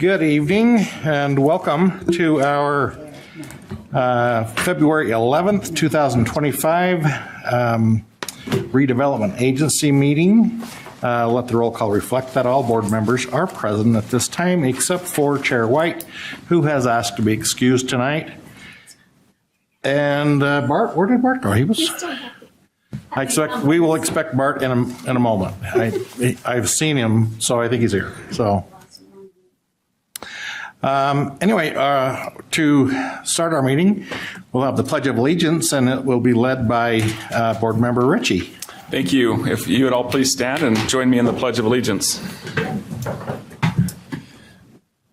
Good evening and welcome to our February 11th, 2025 Redevelopment Agency meeting. Let the roll call reflect that all board members are present at this time except for Chair White, who has asked to be excused tonight. And Bart, where did Bart go? He was... we will expect Bart in a moment. I've seen him, so I think he's here. So... Anyway, to start our meeting, we'll have the Pledge of Allegiance, and it will be led by Board Member Ritchie. Thank you. If you would all please stand and join me in the Pledge of Allegiance.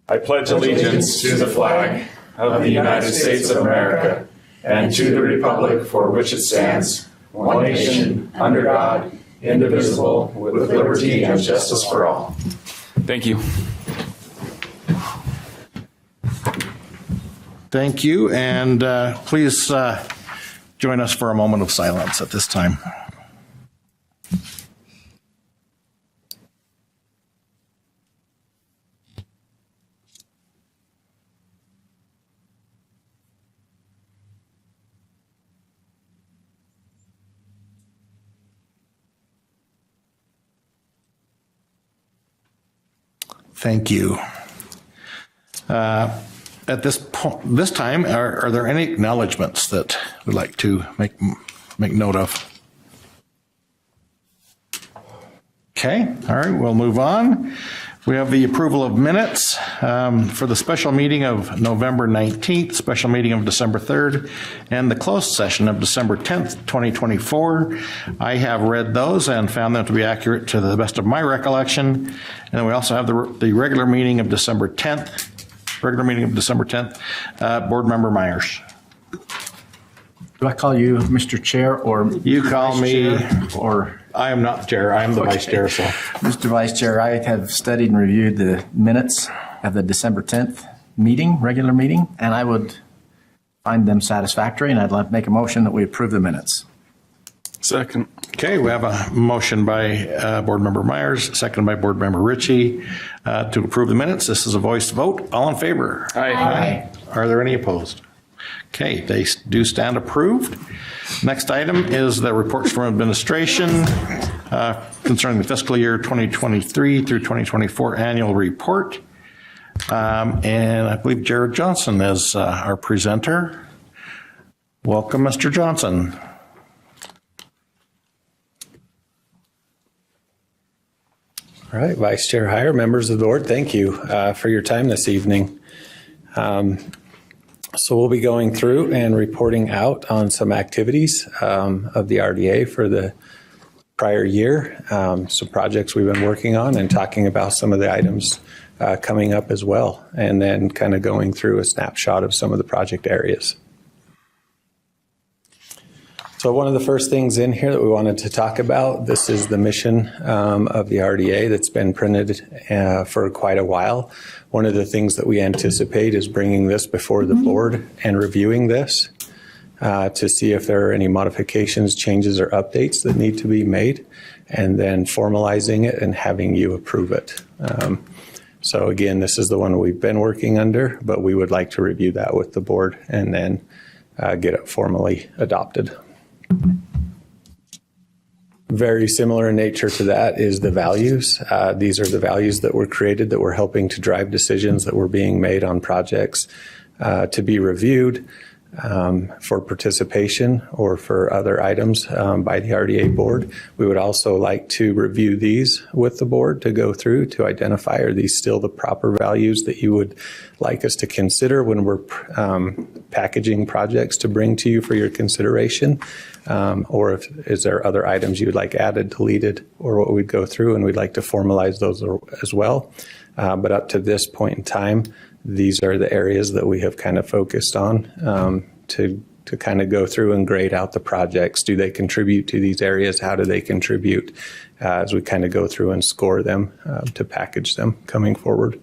I pledge allegiance to the flag of the United States of America and to the republic for which it stands, one nation, under God, indivisible, with liberty and justice for all. Thank you. Thank you, and please join us for a moment of silence at this time. Thank you. At this time, are there any acknowledgements that we'd like to make note of? Okay, all right, we'll move on. We have the approval of minutes for the special meeting of November 19th, special meeting of December 3rd, and the closed session of December 10th, 2024. I have read those and found them to be accurate to the best of my recollection. And then we also have the regular meeting of December 10th. Board Member Myers. Do I call you Mr. Chair or you call me? Or I am not chair. I am the vice chair. So, Mr. Vice Chair, I have studied and reviewed the minutes of the December 10th meeting, regular meeting, and I would find them satisfactory. And I'd like to make a motion that we approve the minutes. Second. Okay, we have a motion by Board Member Myers, seconded by Board Member Ritchie to approve the minutes. This is a voice vote. All in favor? Aye. Aye. Are there any opposed? Okay, they do stand approved. Next item is the reports from administration concerning the fiscal year 2023 through 2024 annual report. And I believe Jared Johnson is our presenter. Welcome, Mr. Johnson. All right, Vice Chair Heyer, members of the board, thank you for your time this evening. So we'll be going through and reporting out on some activities of the RDA for the prior year, some projects we've been working on, and talking about some of the items coming up as well, and then kind of going through a snapshot of some of the project areas. So one of the first things in here that we wanted to talk about, this is the mission of the RDA that's been printed for quite a while. One of the things that we anticipate is bringing this before the board and reviewing this to see if there are any modifications, changes, or updates that need to be made, and then formalizing it and having you approve it. So again, this is the one we've been working under, but we would like to review that with the board and then get it formally adopted. Very similar in nature to that is the values. These are the values that were created that were helping to drive decisions that were being made on projects to be reviewed for participation or for other items by the RDA board. We would also like to review these with the board to go through to identify, are these still the proper values that you would like us to consider when we're packaging projects to bring to you for your consideration, or is there other items you would like added, deleted, or what we'd go through, and we'd like to formalize those as well. But up to this point in time, these are the areas that we have kind of focused on to kind of go through and grade out the projects. Do they contribute to these areas? How do they contribute as we kind of go through and score them to package them coming forward?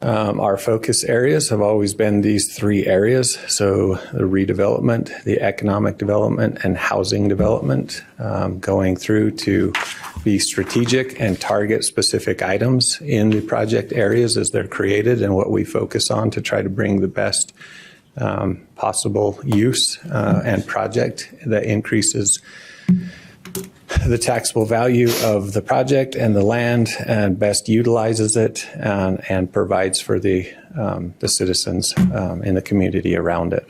Our focus areas have always been these three areas. So the redevelopment, the economic development, and housing development, going through to be strategic and target specific items in the project areas as they're created and what we focus on to try to bring the best possible use and project that increases the taxable value of the project and the land and best utilizes it and provides for the citizens in the community around it.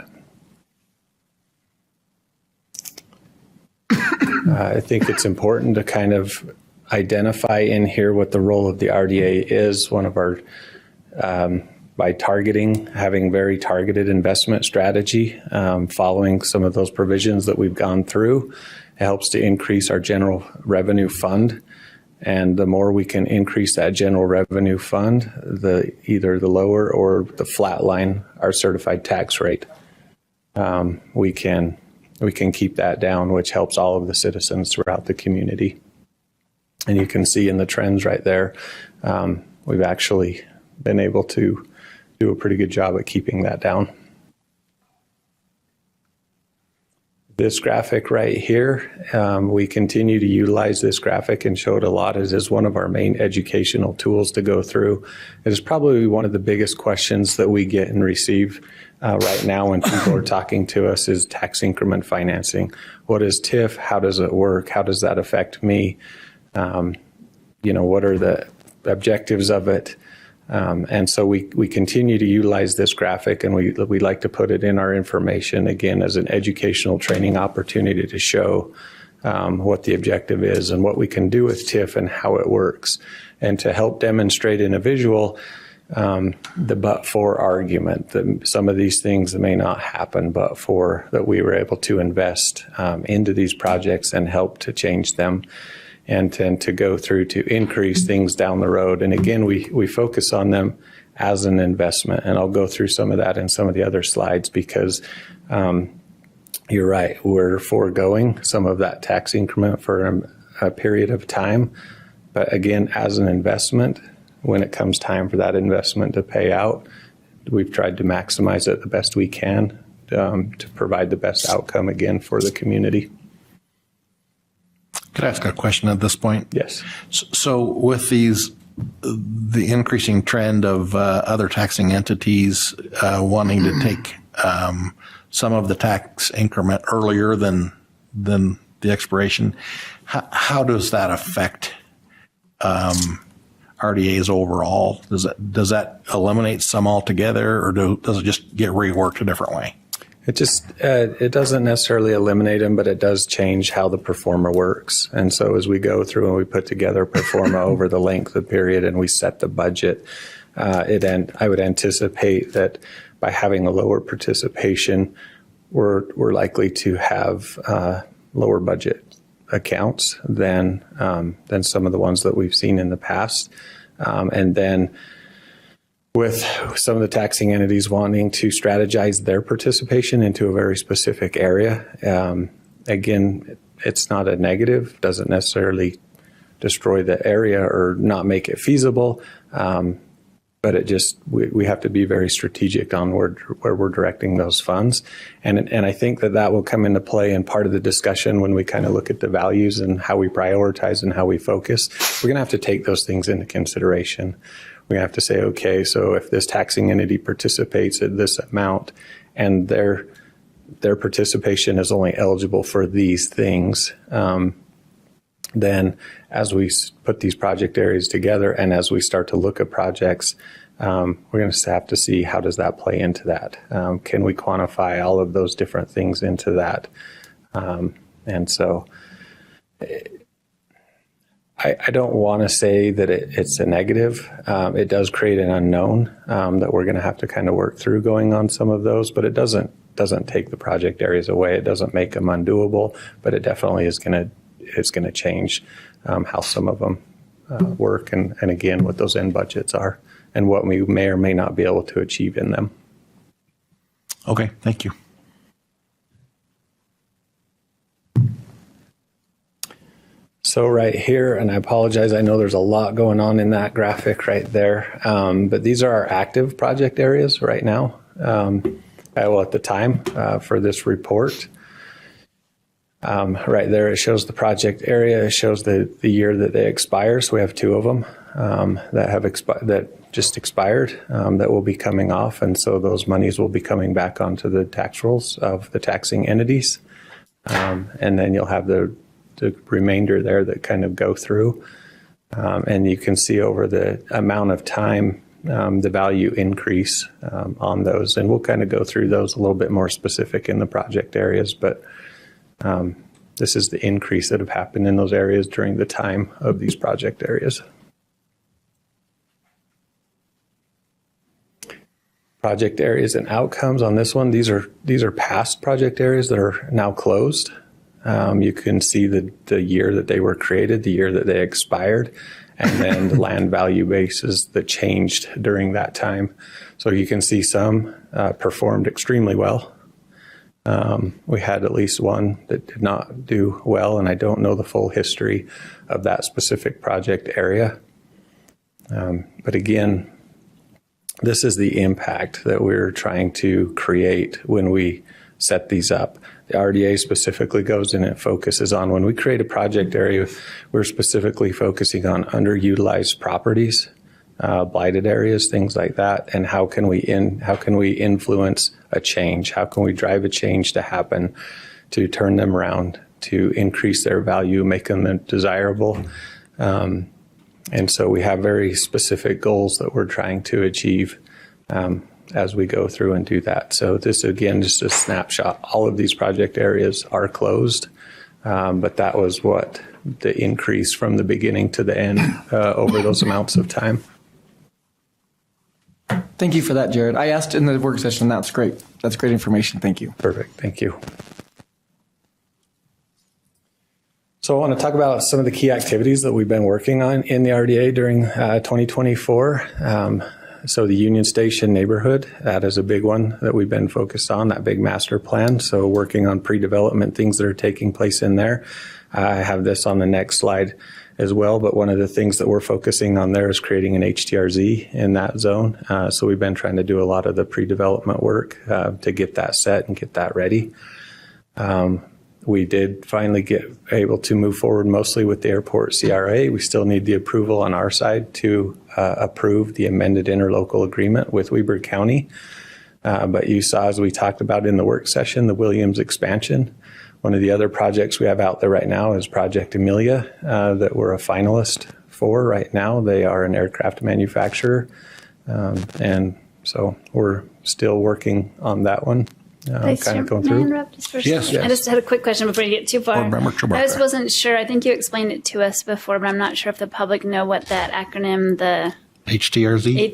I think it's important to kind of identify in here what the role of the RDA is. One of our, by targeting, having very targeted investment strategy, following some of those provisions that we've gone through, it helps to increase our general revenue fund. And the more we can increase that general revenue fund, either the lower or the flat line, our certified tax rate, we can keep that down, which helps all of the citizens throughout the community. And you can see in the trends right there, we've actually been able to do a pretty good job at keeping that down. This graphic right here, we continue to utilize this graphic and show it a lot as one of our main educational tools to go through. It is probably one of the biggest questions that we get and receive right now when people are talking to us is tax increment financing. What is TIF? How does it work? How does that affect me? What are the objectives of it? And so we continue to utilize this graphic, and we like to put it in our information, again, as an educational training opportunity to show what the objective is and what we can do with TIF and how it works, and to help demonstrate in a visual the but-for argument, that some of these things may not happen but for that we were able to invest into these projects and help to change them and to go through to increase things down the road. And again, we focus on them as an investment. And I'll go through some of that in some of the other slides because you're right, we're foregoing some of that tax increment for a period of time. But again, as an investment, when it comes time for that investment to pay out, we've tried to maximize it the best we can to provide the best outcome again for the community. Could I ask a question at this point? Yes. So with the increasing trend of other taxing entities wanting to take some of the tax increment earlier than the expiration, how does that affect RDAs overall? Does that eliminate some altogether, or does it just get reworked a different way? It doesn't necessarily eliminate them, but it does change how the performer works. And so as we go through and we put together performa over the length of the period and we set the budget, I would anticipate that by having a lower participation, we're likely to have lower budget accounts than some of the ones that we've seen in the past. And then with some of the taxing entities wanting to strategize their participation into a very specific area. Again, it's not a negative, doesn't necessarily destroy the area or not make it feasible, but it just, we have to be very strategic on where we're directing those funds. And I think that will come into play in part of the discussion when we kind of look at the values and how we prioritize and how we focus. We're going to have to take those things into consideration. We have to say, okay, so if this taxing entity participates at this amount and their participation is only eligible for these things, then as we put these project areas together and as we start to look at projects, we're going to have to see how does that play into that. Can we quantify all of those different things into that? And so I don't want to say that it's a negative. It does create an unknown that we're going to have to kind of work through going on some of those, but it doesn't take the project areas away. It doesn't make them undoable, but it definitely is going to change how some of them work and again, what those end budgets are and what we may or may not be able to achieve in them. Okay, thank you. So right here, and I apologize, I know there's a lot going on in that graphic right there, but these are our active project areas right now. At the time for this report. Right there, it shows the project area. It shows the year that they expire. So we have two of them that have that just expired that will be coming off. And so those monies will be coming back onto the tax rolls of the taxing entities. And then you'll have the remainder there that kind of go through. And you can see over the amount of time the value increase on those. And we'll kind of go through those a little bit more specific in the project areas. But this is the increase that have happened in those areas during the time of these project areas. Project areas and outcomes on this one. These are past project areas that are now closed. You can see the year that they were created, the year that they expired, and then the land value bases that changed during that time. So you can see some performed extremely well. We had at least one that did not do well, and I don't know the full history of that specific project area. But again, this is the impact that we're trying to create when we set these up. The RDA specifically goes in and focuses on when we create a project area, we're specifically focusing on underutilized properties, blighted areas, things like that, and how can we influence a change? How can we drive a change to happen to turn them around, to increase their value, make them desirable? And so we have very specific goals that we're trying to achieve as we go through and do that. So this, again, just a snapshot. All of these project areas are closed, but that was what the increase from the beginning to the end over those amounts of time. Thank you for that, Jared. I asked in the work session. That's great. That's great information. Thank you. Perfect. Thank you. So I want to talk about some of the key activities that we've been working on in the RDA during 2024. So the Union Station neighborhood, that is a big one that we've been focused on, that big master plan. So working on pre-development things that are taking place in there. I have this on the next slide as well, but one of the things that we're focusing on there is creating an HTRZ in that zone. So we've been trying to do a lot of the pre-development work to get that set and get that ready. We did finally get able to move forward mostly with the airport CRA. We still need the approval on our side to approve the amended interlocal agreement with Weber County. But you saw, as we talked about in the work session, the Williams expansion. One of the other projects we have out there right now is Project Amelia that we're a finalist for right now. They are an aircraft manufacturer. And so we're still working on that one. Kind of going through. May I interrupt just for a Yes. second? I just had a quick question before you get too far. I just wasn't sure. I think you explained it to us before, but I'm not sure if the public know what that acronym, the HTRZ?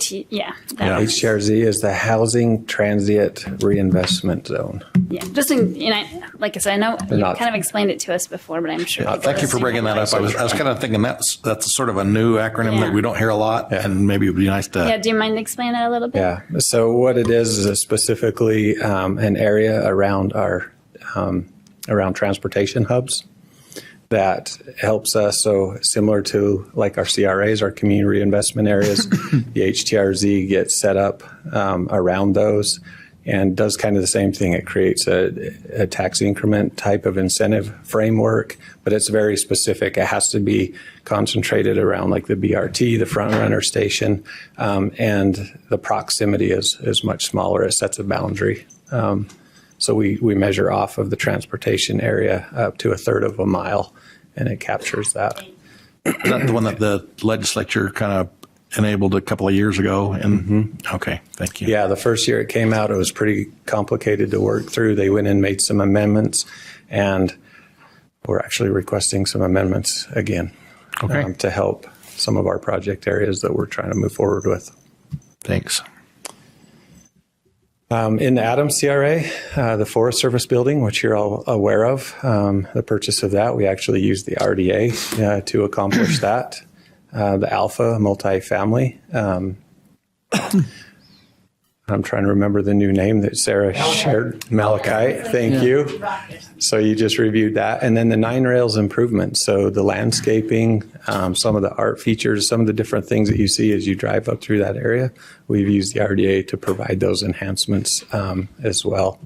HTRZ is the Housing Transient Reinvestment Zone. Yeah, just like I said, I know you kind of explained it to us before, but I'm sure. Thank you for bringing that up. I was kind of thinking that's sort of a new acronym that we don't hear a lot, and maybe it would be nice to. Yeah, do you mind explaining that a little bit? Yeah. So what it is specifically an area around our around transportation hubs that helps us. So similar to like our CRAs, our community reinvestment areas, the HTRZ gets set up around those and does kind of the same thing. It creates a tax increment type of incentive framework, but it's very specific. It has to be concentrated around like the BRT, the front runner station, and the proximity is much smaller. It sets a boundary. So we measure off of the transportation area up to 1/3 of a mile, and it captures that. Is that the one that the legislature kind of enabled a couple of years ago? And okay, thank you. Yeah, the first year it came out, it was pretty complicated to work through. They went and made some amendments, and we're actually requesting some amendments again to help some of our project areas that we're trying to move forward with. Thanks. In the Adams CRA, the Forest Service building, which you're all aware of, the purchase of that, we actually used the RDA to accomplish that. The Alpha multifamily. I'm trying to remember the new name that Sarah shared. Malachite. Thank you. So you just reviewed that. And then the 9 rails improvements. So the landscaping, some of the art features, some of the different things that you see as you drive up through that area. We've used the RDA to provide those enhancements as well.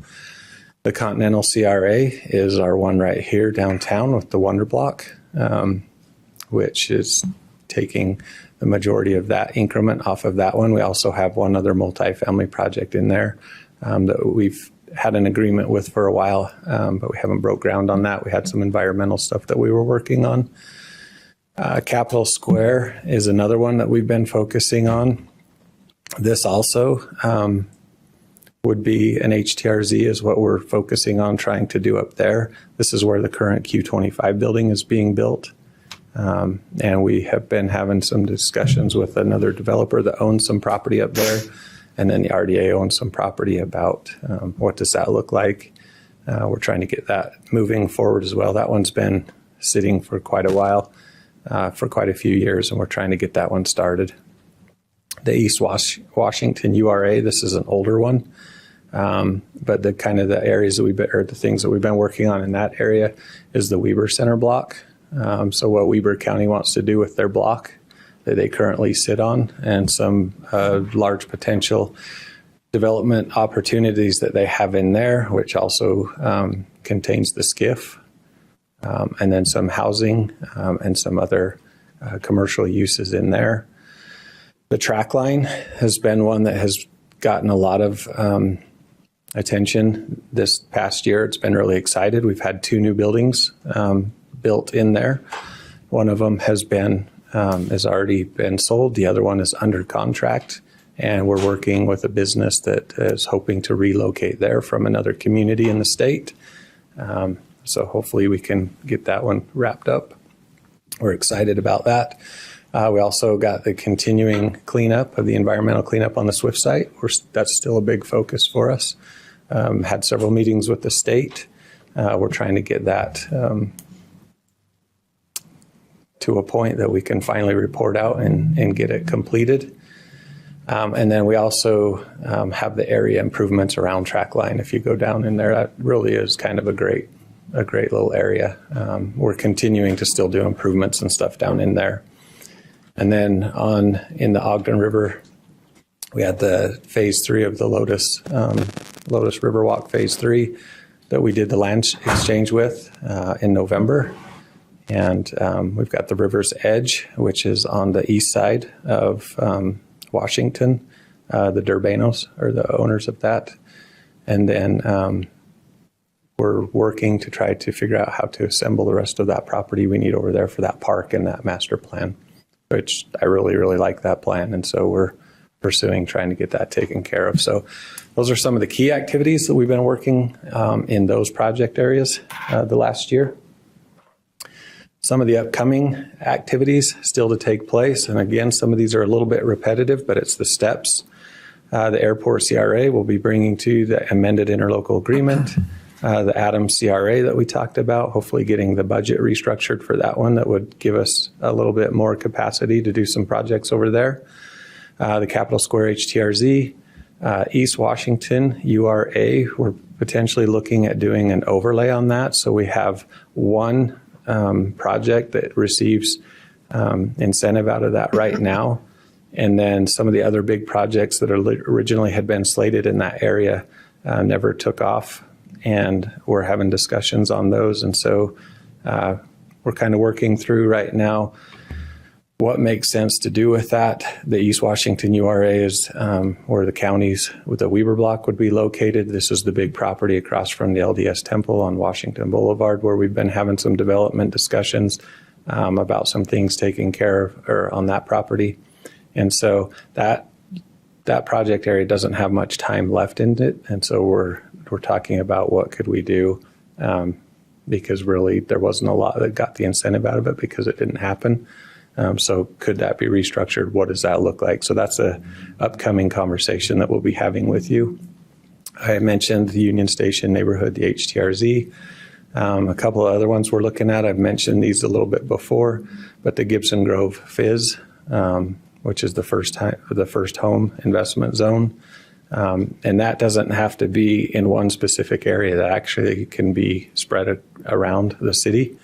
The Continental CRA is our one right here downtown with the Wonder Block, which is taking the majority of that increment off of that one. We also have one other multifamily project in there that we've had an agreement with for a while, but we haven't broke ground on that. We had some environmental stuff that we were working on. Capitol Square is another one that we've been focusing on. This also would be an HTRZ is what we're focusing on trying to do up there. This is where the current Q25 building is being built. And we have been having some discussions with another developer that owns some property up there. And then the RDA owns some property about what does that look like. We're trying to get that moving forward as well. That one's been sitting for quite a while, for quite a few years, and we're trying to get that one started. The East Washington URA, this is an older one. But the kind of the areas that the things that we've been working on in that area is the Weber Center block. So what Weber County wants to do with their block that they currently sit on, and some large potential development opportunities that they have in there, which also contains the SCIF, and then some housing and some other commercial uses in there. The track line has been one that has gotten a lot of attention this past year. It's been really excited. We've had 2 new buildings built in there. One of them has already been sold. The other one is under contract, and we're working with a business that is hoping to relocate there from another community in the state. So hopefully we can get that one wrapped up. We're excited about that. We also got the continuing cleanup of the environmental cleanup on the SWIFT site. That's still a big focus for us. Had several meetings with the state. We're trying to get that to a point that we can finally report out and get it completed. And then we also have the area improvements around track line. If you go down in there, that really is kind of a great little area. We're continuing to still do improvements and stuff down in there. And then in the Ogden River, we had the phase 3 of the Lotus Riverwalk phase 3 that we did the land exchange with in November. And we've got the River's Edge, which is on the east side of Washington. The Durbanos are the owners of that. And then we're working to try to figure out how to assemble the rest of that property we need over there for that park and that master plan, which I really, really like that plan. And so we're pursuing trying to get that taken care of. So those are some of the key activities that we've been working in those project areas the last year. Some of the upcoming activities still to take place. And again, some of these are a little bit repetitive, but it's the steps. The airport CRA will be bringing to the amended interlocal agreement. The Adams CRA that we talked about, hopefully getting the budget restructured for that one that would give us a little bit more capacity to do some projects over there. The Capitol Square HTRZ, East Washington URA, we're potentially looking at doing an overlay on that. So we have one project that receives incentive out of that right now. And then some of the other big projects that originally had been slated in that area never took off. And we're having discussions on those. And so we're kind of working through right now what makes sense to do with that. The East Washington URA is where the counties with the Weber block would be located. This is the big property across from the LDS Temple on Washington Boulevard, where we've been having some development discussions about some things taken care of or on that property. And so that project area doesn't have much time left in it. And so we're talking about what could we do because really there wasn't a lot that got the incentive out of it because it didn't happen. So could that be restructured? What does that look like? So that's a upcoming conversation that we'll be having with you. I mentioned the Union Station neighborhood, the HTRZ. A couple of other ones we're looking at. I've mentioned these a little bit before, but the Gibson Grove Fizz, which is the first home investment zone. And that doesn't have to be in one specific area. That actually can be spread around the city.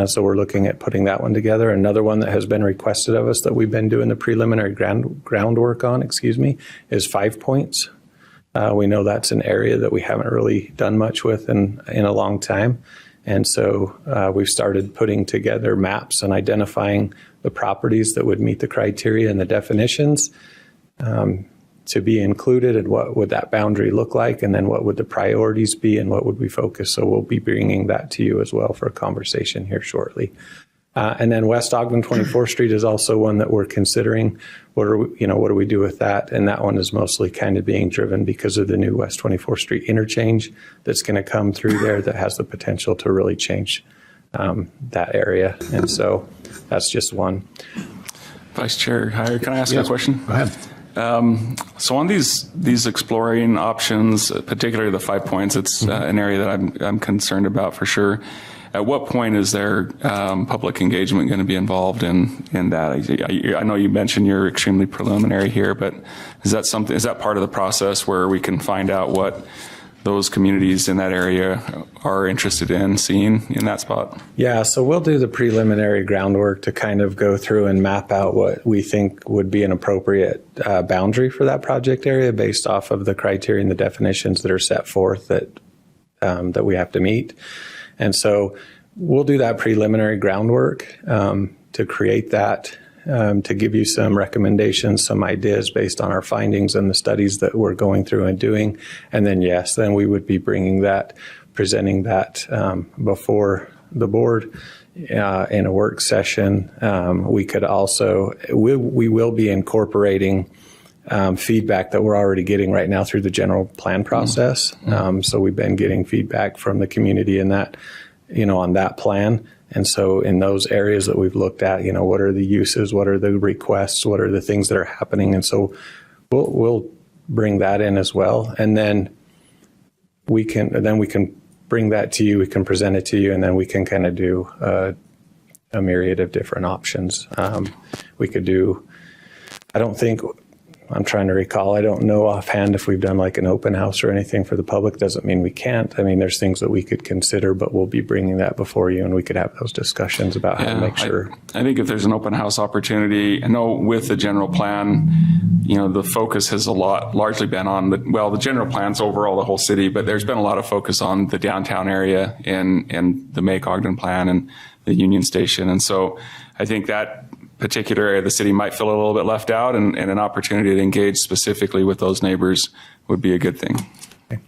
So we're looking at putting that one together. Another one that has been requested of us that we've been doing the preliminary groundwork on, is 5 Points. We know that's an area that we haven't really done much with in a long time. And so we've started putting together maps and identifying the properties that would meet the criteria and the definitions to be included, and what would that boundary look like, and then what would the priorities be, and what would we focus. So we'll be bringing that to you as well for a conversation here shortly. And then West Ogden 24th Street is also one that we're considering. What do we do with that? And that one is mostly kind of being driven because of the new West 24th Street interchange that's going to come through there that has the potential to really change that area. And so that's just one. Vice Chair Heyer, can I ask you a question? Go ahead. So on these exploring options, particularly the 5 points, it's an area that I'm concerned about for sure. At what point is there public engagement going to be involved in that? I know you mentioned you're extremely preliminary here, but is that part of the process where we can find out what those communities in that area are interested in seeing in that spot? Yeah, so we'll do the preliminary groundwork to kind of go through and map out what we think would be an appropriate boundary for that project area based off of the criteria and the definitions that are set forth that we have to meet. And so we'll do that preliminary groundwork to create that, to give you some recommendations, some ideas based on our findings and the studies that we're going through and doing. And then, yes, then we would be presenting that before the board in a work session. We could also, we will be incorporating feedback that we're already getting right now through the general plan process. So we've been getting feedback from the community in that, on that plan. And so in those areas that we've looked at, what are the uses, what are the requests, what are the things that are happening? And so we'll bring that in as well. And then we can bring that to you, we can present it to you, and then we can kind of do a myriad of different options. We could do, I'm trying to recall. I don't know offhand if we've done like an open house or anything for the public. Doesn't mean we can't. I mean, there's things that we could consider, but we'll be bringing that before you, and we could have those discussions about how to make sure. I think if there's an open house opportunity, I know with the general plan, the focus has largely been on the general plan's overall the whole city, but there's been a lot of focus on the downtown area and the Make Ogden plan and the Union Station. And so I think that particular area of the city might feel a little bit left out, and an opportunity to engage specifically with those neighbors would be a good thing. Okay.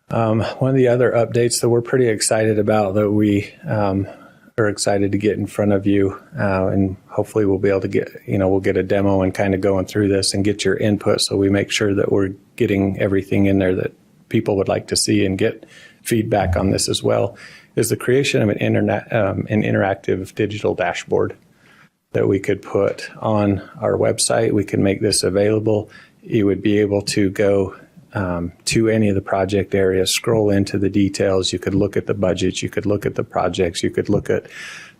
One of the other updates that we're pretty excited about that we are excited to get in front of you, and hopefully we'll be able to get, we'll get a demo and kind of going through this and get your input so we make sure that we're getting everything in there that people would like to see and get feedback on this as well, is the creation of an interactive digital dashboard that we could put on our website. We can make this available. You would be able to go to any of the project areas, scroll into the details. You could look at the budgets. You could look at the projects. You could look at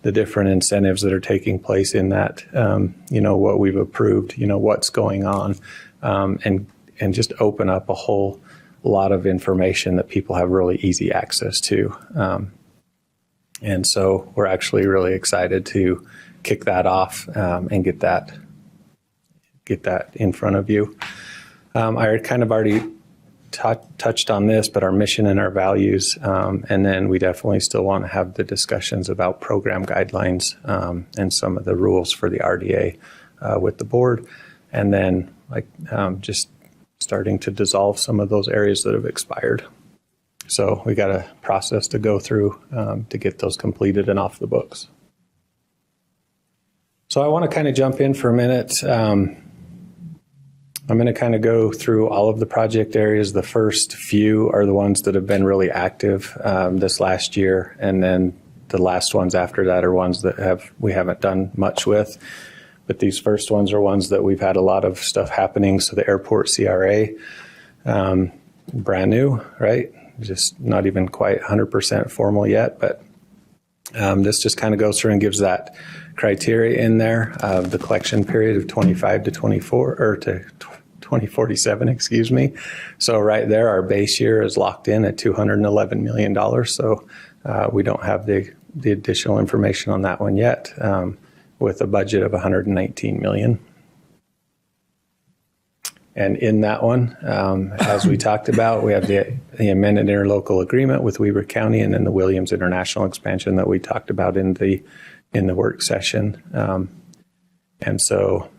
the different incentives that are taking place in that, what we've approved, what's going on, and just open up a whole lot of information that people have really easy access to. And so we're actually really excited to kick that off and get that in front of you. I kind of already touched on this, but our mission and our values, and then we definitely still want to have the discussions about program guidelines and some of the rules for the RDA with the board, and then just starting to dissolve some of those areas that have expired. So we got a process to go through to get those completed and off the books. So I want to kind of jump in for a minute. I'm going to kind of go through all of the project areas. The first few are the ones that have been really active this last year, and then the last ones after that are ones that we haven't done much with. But these first ones are ones that we've had a lot of stuff happening. So the airport CRA, brand new, right? Just not even quite 100% formal yet, but this just kind of goes through and gives that criteria in there of the collection period of 25 to 24 or to 2047, excuse me. So right there, our base year is locked in at $211 million. So we don't have the additional information on that one yet, with a budget of $119 million. And in that one, as we talked about, we have the amended interlocal agreement with Weber County, and then the Williams International expansion that we talked about in the work session. And so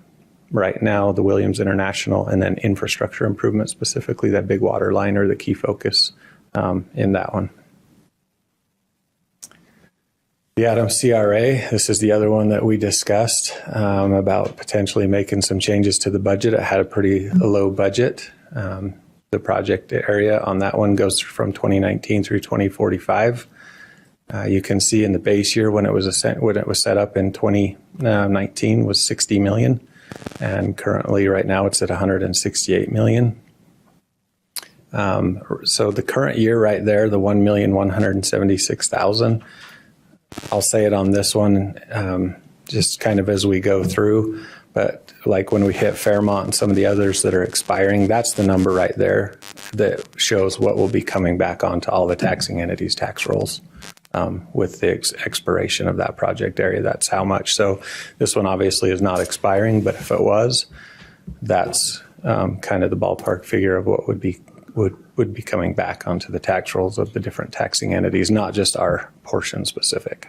right now, the Williams International and then infrastructure improvement, specifically that big water line, are the key focus in that one. The Adams CRA, this is the other one that we discussed about potentially making some changes to the budget. It had a pretty low budget. The project area on that one goes from 2019 through 2045. You can see in the base year when it was set up in 2019 was 60 million, and currently right now it's at 168 million. So the current year right there, the 1,176,000. I'll say it on this one, just kind of as we go through, but like when we hit Fairmont and some of the others that are expiring, that's the number right there that shows what will be coming back onto all the taxing entities' tax rolls with the expiration of that project area. That's how much. So this one obviously is not expiring, but if it was, that's kind of the ballpark figure of what would be coming back onto the tax rolls of the different taxing entities, not just our portion specific.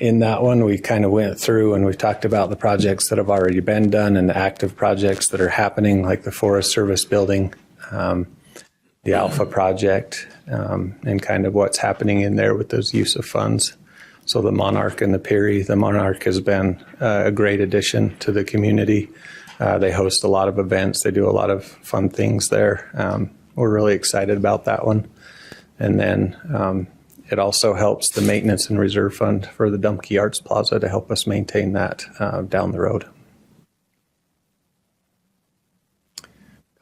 In that one, we kind of went through and we talked about the projects that have already been done and the active projects that are happening, like the Forest Service building, the Alpha project, and kind of what's happening in there with those use of funds. So the Monarch and the Peary. The Monarch has been a great addition to the community. They host a lot of events. They do a lot of fun things there. We're really excited about that one. And then it also helps the maintenance and reserve fund for the Dumpke Arts Plaza to help us maintain that down the road.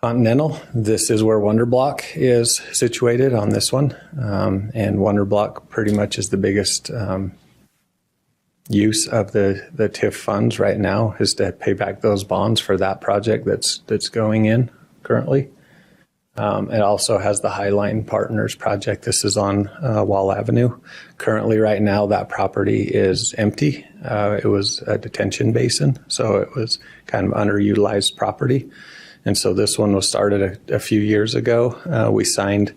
Continental, this is where Wonder Block is situated on this one. And Wonder Block pretty much is the biggest use of the TIF funds right now, is to pay back those bonds for that project that's going in currently. It also has the Highline Partners project. This is on Wall Avenue. Currently right now that property is empty. It was a detention basin, so it was kind of underutilized property. And so this one was started a few years ago. We signed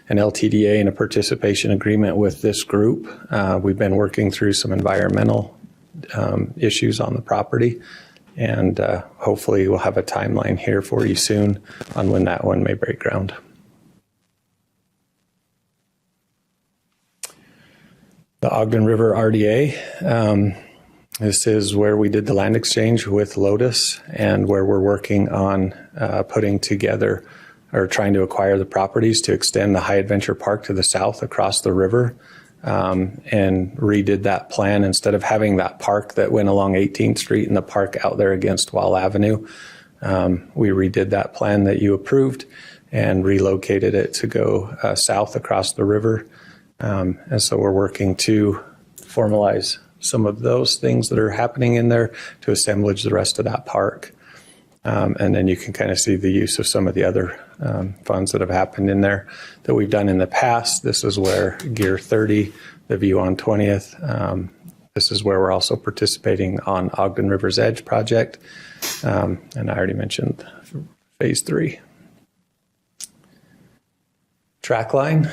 an LTDA and a participation agreement with this group. We've been working through some environmental issues on the property, and hopefully we'll have a timeline here for you soon on when that one may break ground. The Ogden River RDA. This is where we did the land exchange with Lotus, and where we're working on putting together or trying to acquire the properties to extend the High Adventure Park to the south across the river, and redid that plan. Instead of having that park that went along 18th Street and the park out there against Wall Avenue, we redid that plan that you approved and relocated it to go south across the river. And so we're working to formalize some of those things that are happening in there to assemblage the rest of that park. And then you can kind of see the use of some of the other funds that have happened in there that we've done in the past. This is where Gear 30, the view on 20th. This is where we're also participating on Ogden River's Edge project. And I already mentioned phase 3. Trackline.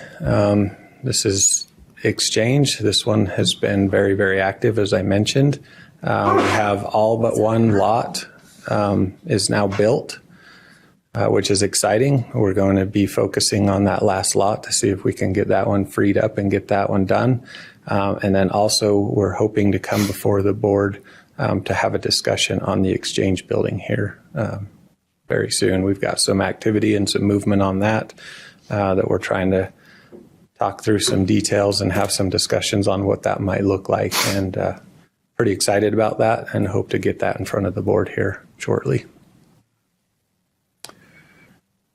This is Exchange. This one has been very, very active, as I mentioned. We have all but one lot is now built, which is exciting. We're going to be focusing on that last lot to see if we can get that one freed up and get that one done. And then also we're hoping to come before the board to have a discussion on the Exchange building here very soon. We've got some activity and some movement on that that we're trying to talk through some details and have some discussions on what that might look like. And pretty excited about that and hope to get that in front of the board here shortly.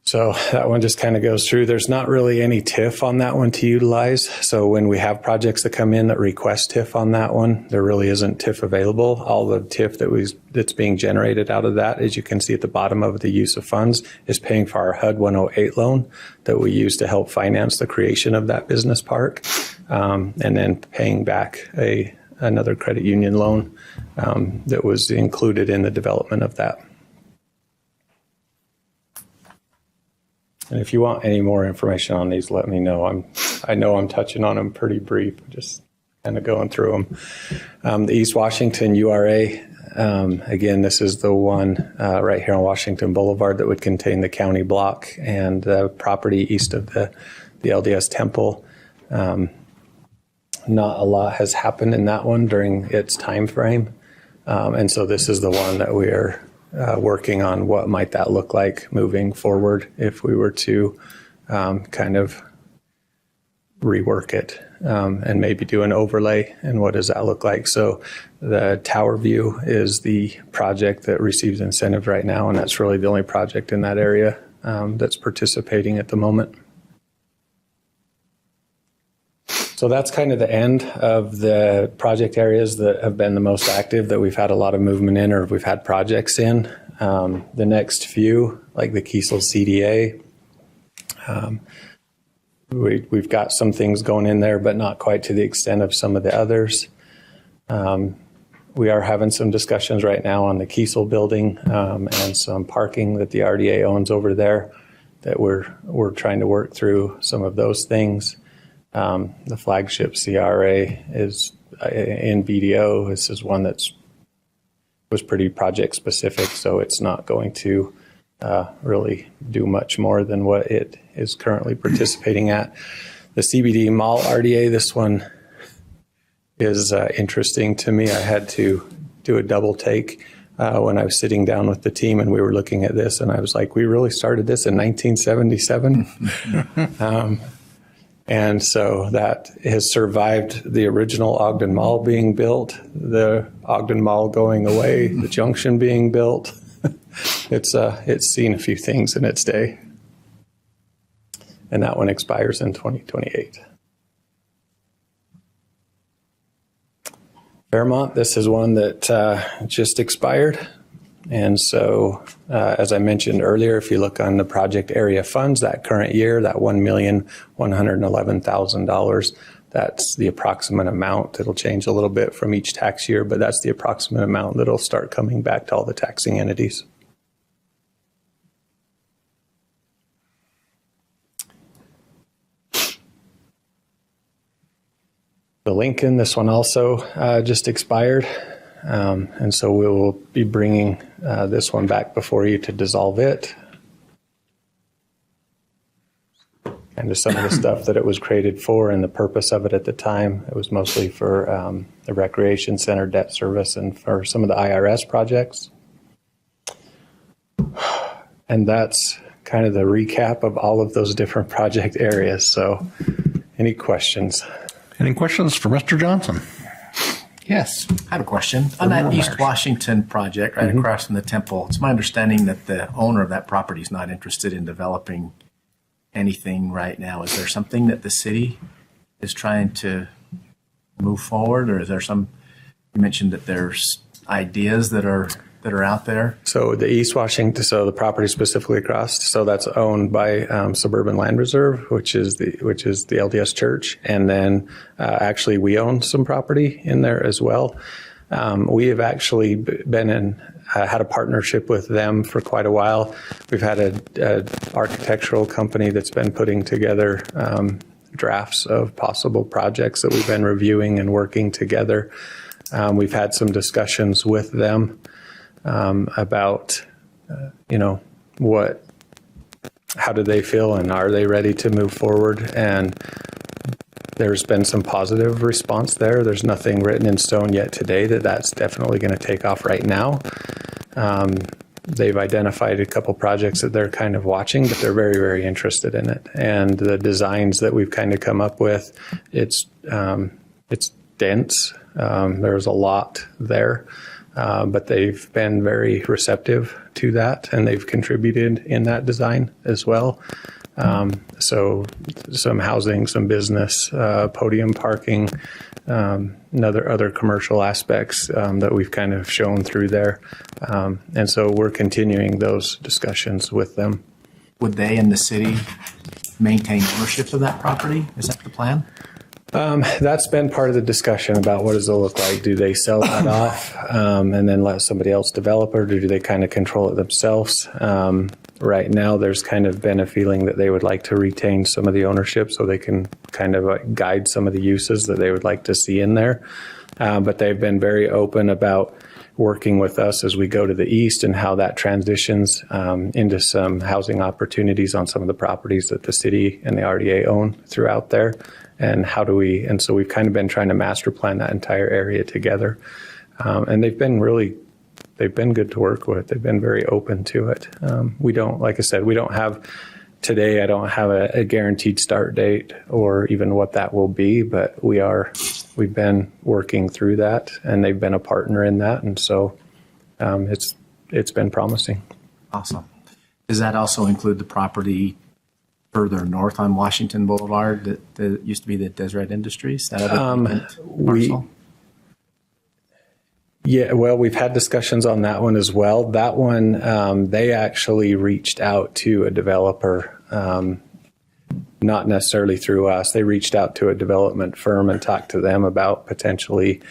So that one just kind of goes through. There's not really any TIF on that one to utilize. So when we have projects that come in that request TIF on that one, there really isn't TIF available. All the TIF that's being generated out of that, as you can see at the bottom of the use of funds, is paying for our HUD 108 loan that we use to help finance the creation of that business park, and then paying back a another credit union loan that was included in the development of that. And if you want any more information on these, let me know. I know I'm touching on them pretty brief, just kind of going through them. The East Washington URA, again, this is the one right here on Washington Boulevard that would contain the county block and the property east of the LDS Temple. Not a lot has happened in that one during its time frame. And so this is the one that we are working on. What might that look like moving forward if we were to kind of rework it and maybe do an overlay, and what does that look like? So the Tower View is the project that receives incentive right now, and that's really the only project in that area that's participating at the moment. So that's kind of the end of the project areas that have been the most active, that we've had a lot of movement in or we've had projects in. The next few, like the Kiesel CDA, we've got some things going in there, but not quite to the extent of some of the others. We are having some discussions right now on the Kiesel building and some parking that the RDA owns over there that we're trying to work through some of those things. The flagship CRA is in BDO. This is one was pretty project specific, so it's not going to really do much more than what it is currently participating at. The CBD Mall RDA, this one is interesting to me. I had to do a double take when I was sitting down with the team and we were looking at this, and I was like, we really started this in 1977? And so that has survived the original Ogden Mall being built, the Ogden Mall going away, the junction being built. It's seen a few things in its day. And that one expires in 2028. Fairmont, this is one that just expired. And so, as I mentioned earlier, if you look on the project area funds, that current year, that $1,111,000, that's the approximate amount. It'll change a little bit from each tax year, but that's the approximate amount that'll start coming back to all the taxing entities. The Lincoln, this one also just expired. And so we will be bringing this one back before you to dissolve it. And just some of the stuff that it was created for and the purpose of it at the time. It was mostly for the recreation center, debt service, and for some of the IRS projects. And that's kind of the recap of all of those different project areas. So any questions? Any questions for Mr. Johnson? Yes. I have a question. On that East Washington project right across from the temple, it's my understanding that the owner of that property is not interested in developing anything right now. Is there something that the city is trying to move forward, or is there some, you mentioned that there's ideas that are out there? So the East Washington, so the property specifically across, so that's owned by Suburban Land Reserve, which is the LDS Church, and then actually we own some property in there as well. We have actually been had a partnership with them for quite a while. We've had an architectural company that's been putting together drafts of possible projects that we've been reviewing and working together. We've had some discussions with them about, how do they feel and are they ready to move forward? And there's been some positive response there. There's nothing written in stone yet today that's definitely going to take off right now. They've identified a couple projects that they're kind of watching, but they're very, very interested in it. And the designs that we've kind of come up with, it's dense. There's a lot there. But they've been very receptive to that, and they've contributed in that design as well. So some housing, some business, podium parking, other commercial aspects that we've kind of shown through there. And so we're continuing those discussions with them. Would they and the city maintain ownership of that property? Is that the plan? That's been part of the discussion about what does it look like. Do they sell that off and then let somebody else develop it, or do they kind of control it themselves? Right now, there's kind of been a feeling that they would like to retain some of the ownership so they can kind of guide some of the uses that they would like to see in there. But they've been very open about working with us as we go to the east and how that transitions into some housing opportunities on some of the properties that the city and the RDA own throughout there. And and so we've kind of been trying to master plan that entire area together. And they've been good to work with. They've been very open to it. We don't, like I said, today I don't have a guaranteed start date or even what that will be, but we've been working through that, and they've been a partner in that. And so it's been promising. Awesome. Does that also include the property further north on Washington Boulevard that used to be the Deseret Industries? That other parcel? Yeah, well, we've had discussions on that one as well. That one, they actually reached out to a developer, not necessarily through us. They reached out to a development firm and talked to them about potentially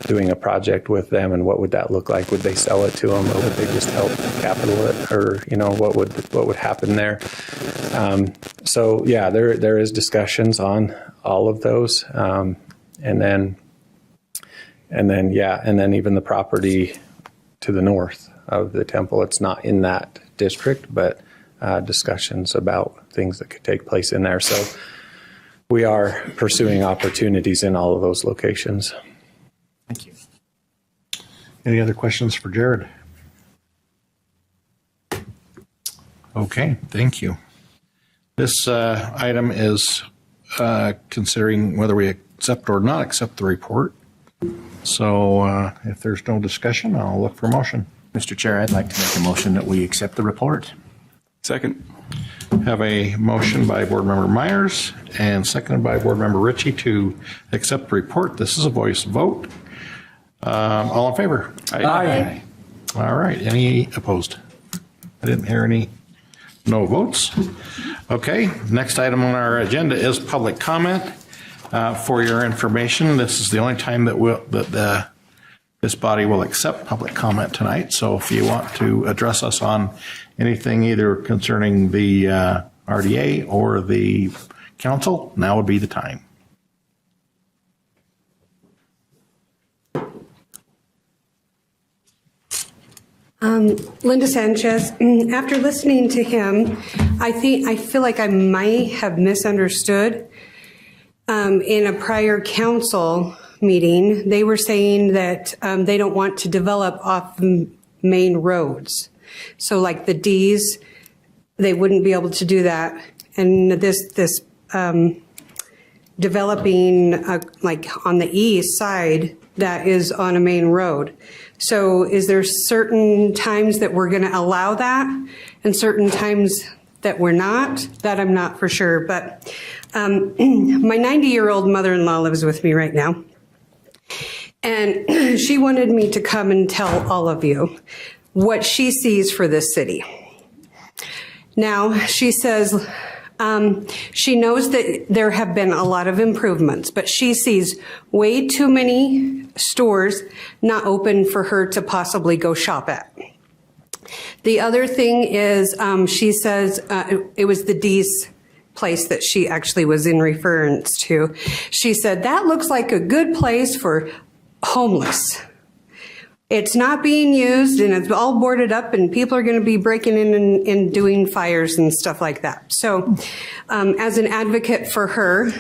doing a project with them, and what would that look like? Would they sell it to them, or would they just help capital it, or what would happen there? So yeah, there is discussions on all of those, and then even the property to the north of the temple. It's not in that district, but discussions about things that could take place in there. So we are pursuing opportunities in all of those locations. Thank you. Any other questions for Jared? Okay, thank you. This item is considering whether we accept or not accept the report. So if there's no discussion, I'll look for a motion. Mr. Chair, I'd like to make a motion that we accept the report. Second. Have a motion by Board Member Myers and seconded by Board Member Ritchie to accept the report. This is a voice vote. All in favor? Aye. All right. Any opposed? I didn't hear any no votes. Okay. Next item on our agenda is public comment. For your information, this is the only time that this body will accept public comment tonight. So if you want to address us on anything either concerning the RDA or the council, now would be the time. Linda Sanchez. After listening to him, I feel like I might have misunderstood. In a prior council meeting, they were saying that they don't want to develop off main roads. So like the D's, they wouldn't be able to do that. And this developing like on the east side that is on a main road. So is there certain times that we're going to allow that and certain times that we're not? That I'm not for sure. But my 90-year-old mother-in-law lives with me right now. And she wanted me to come and tell all of you what she sees for this city. Now, she says she knows that there have been a lot of improvements, but she sees way too many stores not open for her to possibly go shop at. The other thing is she says it was the D's place that she actually was in reference to. She said, that looks like a good place for homeless. It's not being used and it's all boarded up and people are going to be breaking in and doing fires and stuff like that. So as an advocate for her,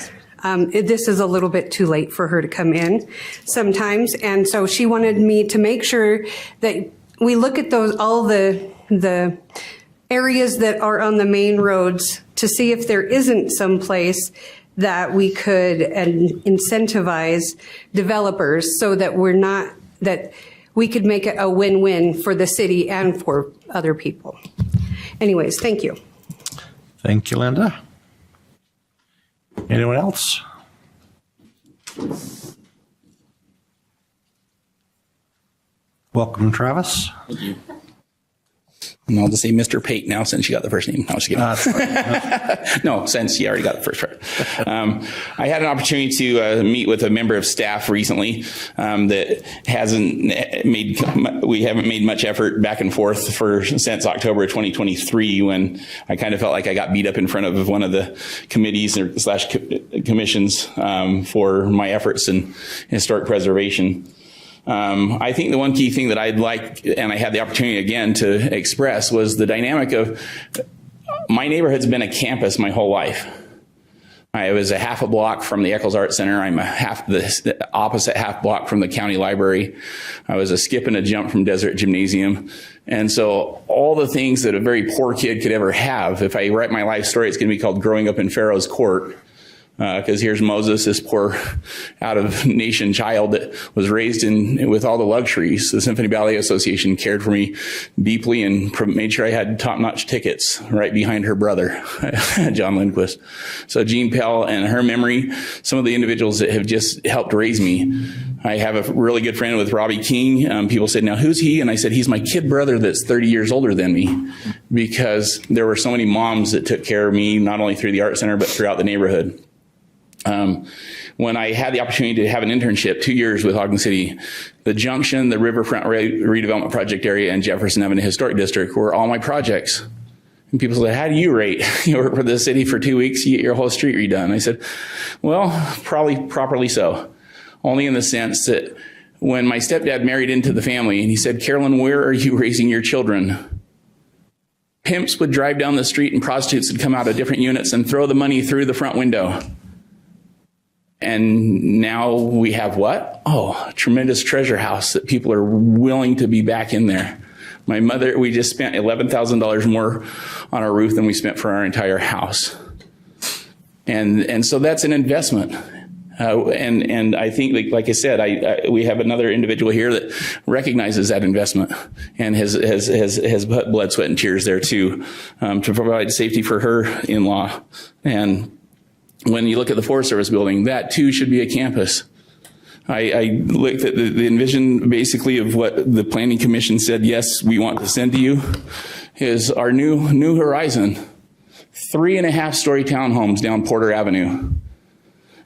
this is a little bit too late for her to come in sometimes. And so she wanted me to make sure that we look at all the areas that are on the main roads to see if there isn't some place that we could incentivize developers so that we could make it a win-win for the city and for other people. Anyways, thank you. Thank you, Linda. Anyone else? Welcome, Travis. Thank you. And I'll just say Mr. Pate now since you got the first name. No, I was just kidding. No, since you already got the first part. I had an opportunity to meet with a member of staff recently that we haven't made much effort back and forth since October 2023, when I kind of felt like I got beat up in front of one of the committees / commissions for my efforts in historic preservation. I think the one key thing that I'd like, and I had the opportunity again to express, was the dynamic of my neighborhood's been a campus my whole life. I was a half a block from the Eccles Art Center. I'm the opposite half block from the county library. I was a skip and a jump from Desert Gymnasium. And so all the things that a very poor kid could ever have, if I write my life story, it's going to be called Growing Up in Pharaoh's Court. Because here's Moses, this poor out-of-nation child that was raised with all the luxuries. The Symphony Ballet Association cared for me deeply and made sure I had top-notch tickets right behind her brother, John Lindquist. So Jean Pell and her memory, some of the individuals that have just helped raise me. I have a really good friend with Robbie King. People said, now who's he? And I said, he's my kid brother that's 30 years older than me, because there were so many moms that took care of me, not only through the Art Center, but throughout the neighborhood. When I had the opportunity to have an internship 2 years with Ogden City, the Junction, the Riverfront Redevelopment Project area, and Jefferson Avenue Historic District were all my projects. And people said, how do you rate? You work for the city for 2 weeks, you get your whole street redone. I said, well, probably properly so. Only in the sense that when my stepdad married into the family, and he said, Carolyn, where are you raising your children? Pimps would drive down the street and prostitutes would come out of different units and throw the money through the front window. And now we have what? Oh, a tremendous treasure house that people are willing to be back in there. My mother, we just spent $11,000 more on our roof than we spent for our entire house. And so that's an investment. And I think, like I said, we have another individual here that recognizes that investment and has put blood, sweat, and tears there too, to provide safety for her in-law. And when you look at the Forest Service building, that too should be a campus. I looked at the envision basically of what the Planning Commission said, yes, we want to send to you, is our new horizon. 3.5-story townhomes down Porter Avenue.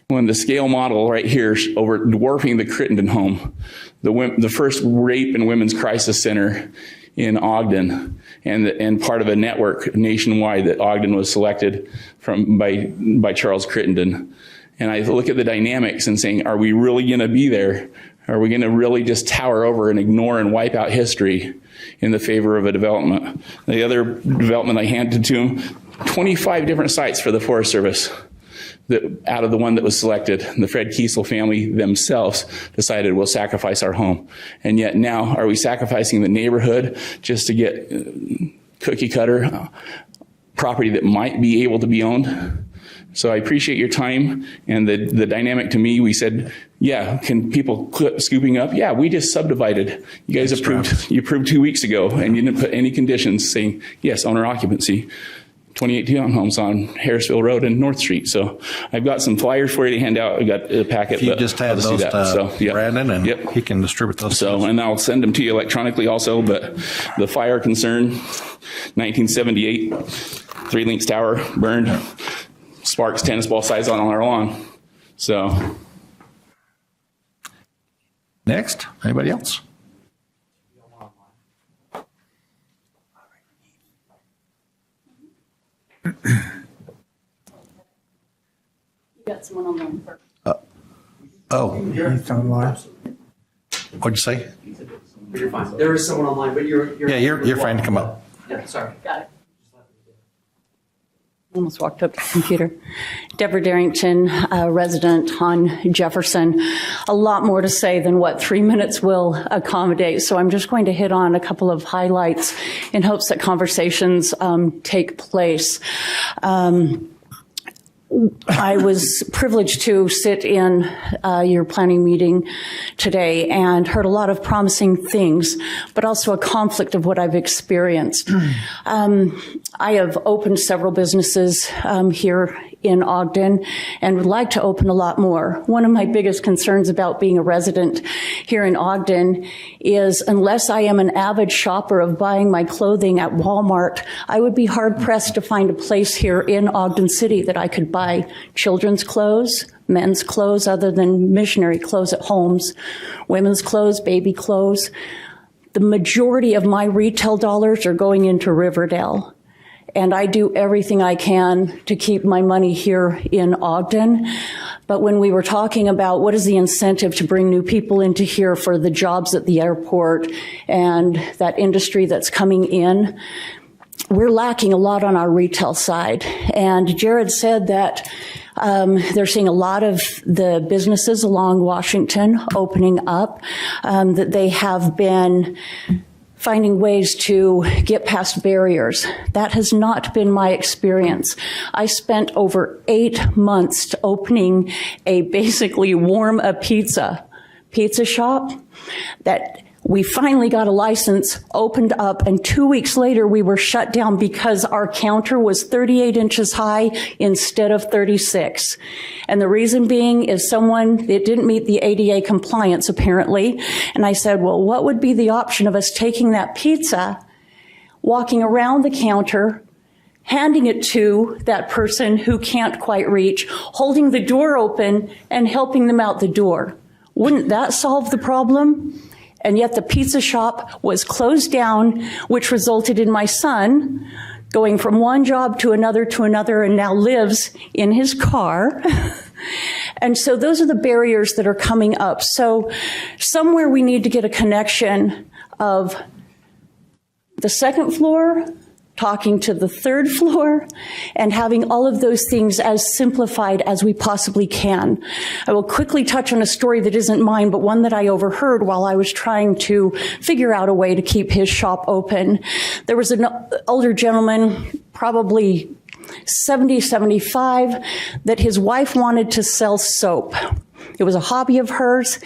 When the scale model right here over dwarfing the Crittenden home, the first rape and women's crisis center in Ogden, and part of a network nationwide that Ogden was selected by Charles Crittenden. And I look at the dynamics and saying, are we really going to be there? Are we going to really just tower over and ignore and wipe out history in the favor of a development? The other development I handed to him, 25 different sites for the Forest Service. Out of the one that was selected, the Fred Kiesel family themselves decided we'll sacrifice our home. And yet now, are we sacrificing the neighborhood just to get cookie cutter property that might be able to be owned? So I appreciate your time and the dynamic to me. We said, yeah, can people quit scooping up? Yeah, we just subdivided. You guys approved 2 weeks ago, and you didn't put any conditions saying, yes, owner occupancy. 28 townhomes on Harrisville Road and North Street. So I've got some flyers for you to hand out. I've got a packet. If you just have those to Brandon, and yep. He can distribute those. So, and I'll send them to you electronically also, but the fire concern, 1978, 3 Links Tower burned, sparks tennis ball size on our lawn. So. Next, anybody else? You got someone online first. He's online. What'd you say? You're fine. There is someone online, but you're you're fine to come up. Yeah, sorry. Got it. Almost walked up to the computer. Deborah Darrington, resident on Jefferson. A lot more to say than what 3 minutes will accommodate. So I'm just going to hit on a couple of highlights in hopes that conversations take place. I was privileged to sit in your planning meeting today and heard a lot of promising things, but also a conflict of what I've experienced. I have opened several businesses here in Ogden and would like to open a lot more. One of my biggest concerns about being a resident here in Ogden is unless I am an avid shopper of buying my clothing at Walmart, I would be hard-pressed to find a place here in Ogden City that I could buy children's clothes, men's clothes other than missionary clothes at homes, women's clothes, baby clothes. The majority of my retail dollars are going into Riverdale. And I do everything I can to keep my money here in Ogden. But when we were talking about what is the incentive to bring new people into here for the jobs at the airport and that industry that's coming in, we're lacking a lot on our retail side. And Jared said that they're seeing a lot of the businesses along Washington opening up, that they have been finding ways to get past barriers. That has not been my experience. I spent over 8 months opening a basically warm a pizza shop that we finally got a license, opened up, and 2 weeks later we were shut down because our counter was 38 inches high instead of 36. And the reason being is it didn't meet the ADA compliance apparently. And I said, well, what would be the option of us taking that pizza, walking around the counter, handing it to that person who can't quite reach, holding the door open and helping them out the door? Wouldn't that solve the problem? And yet the pizza shop was closed down, which resulted in my son going from one job to another and now lives in his car. And so those are the barriers that are coming up. So somewhere we need to get a connection of the second floor talking to the third floor and having all of those things as simplified as we possibly can. I will quickly touch on a story that isn't mine, but one that I overheard while I was trying to figure out a way to keep his shop open. There was an older gentleman, probably 70, 75, that his wife wanted to sell soap. It was a hobby of hers,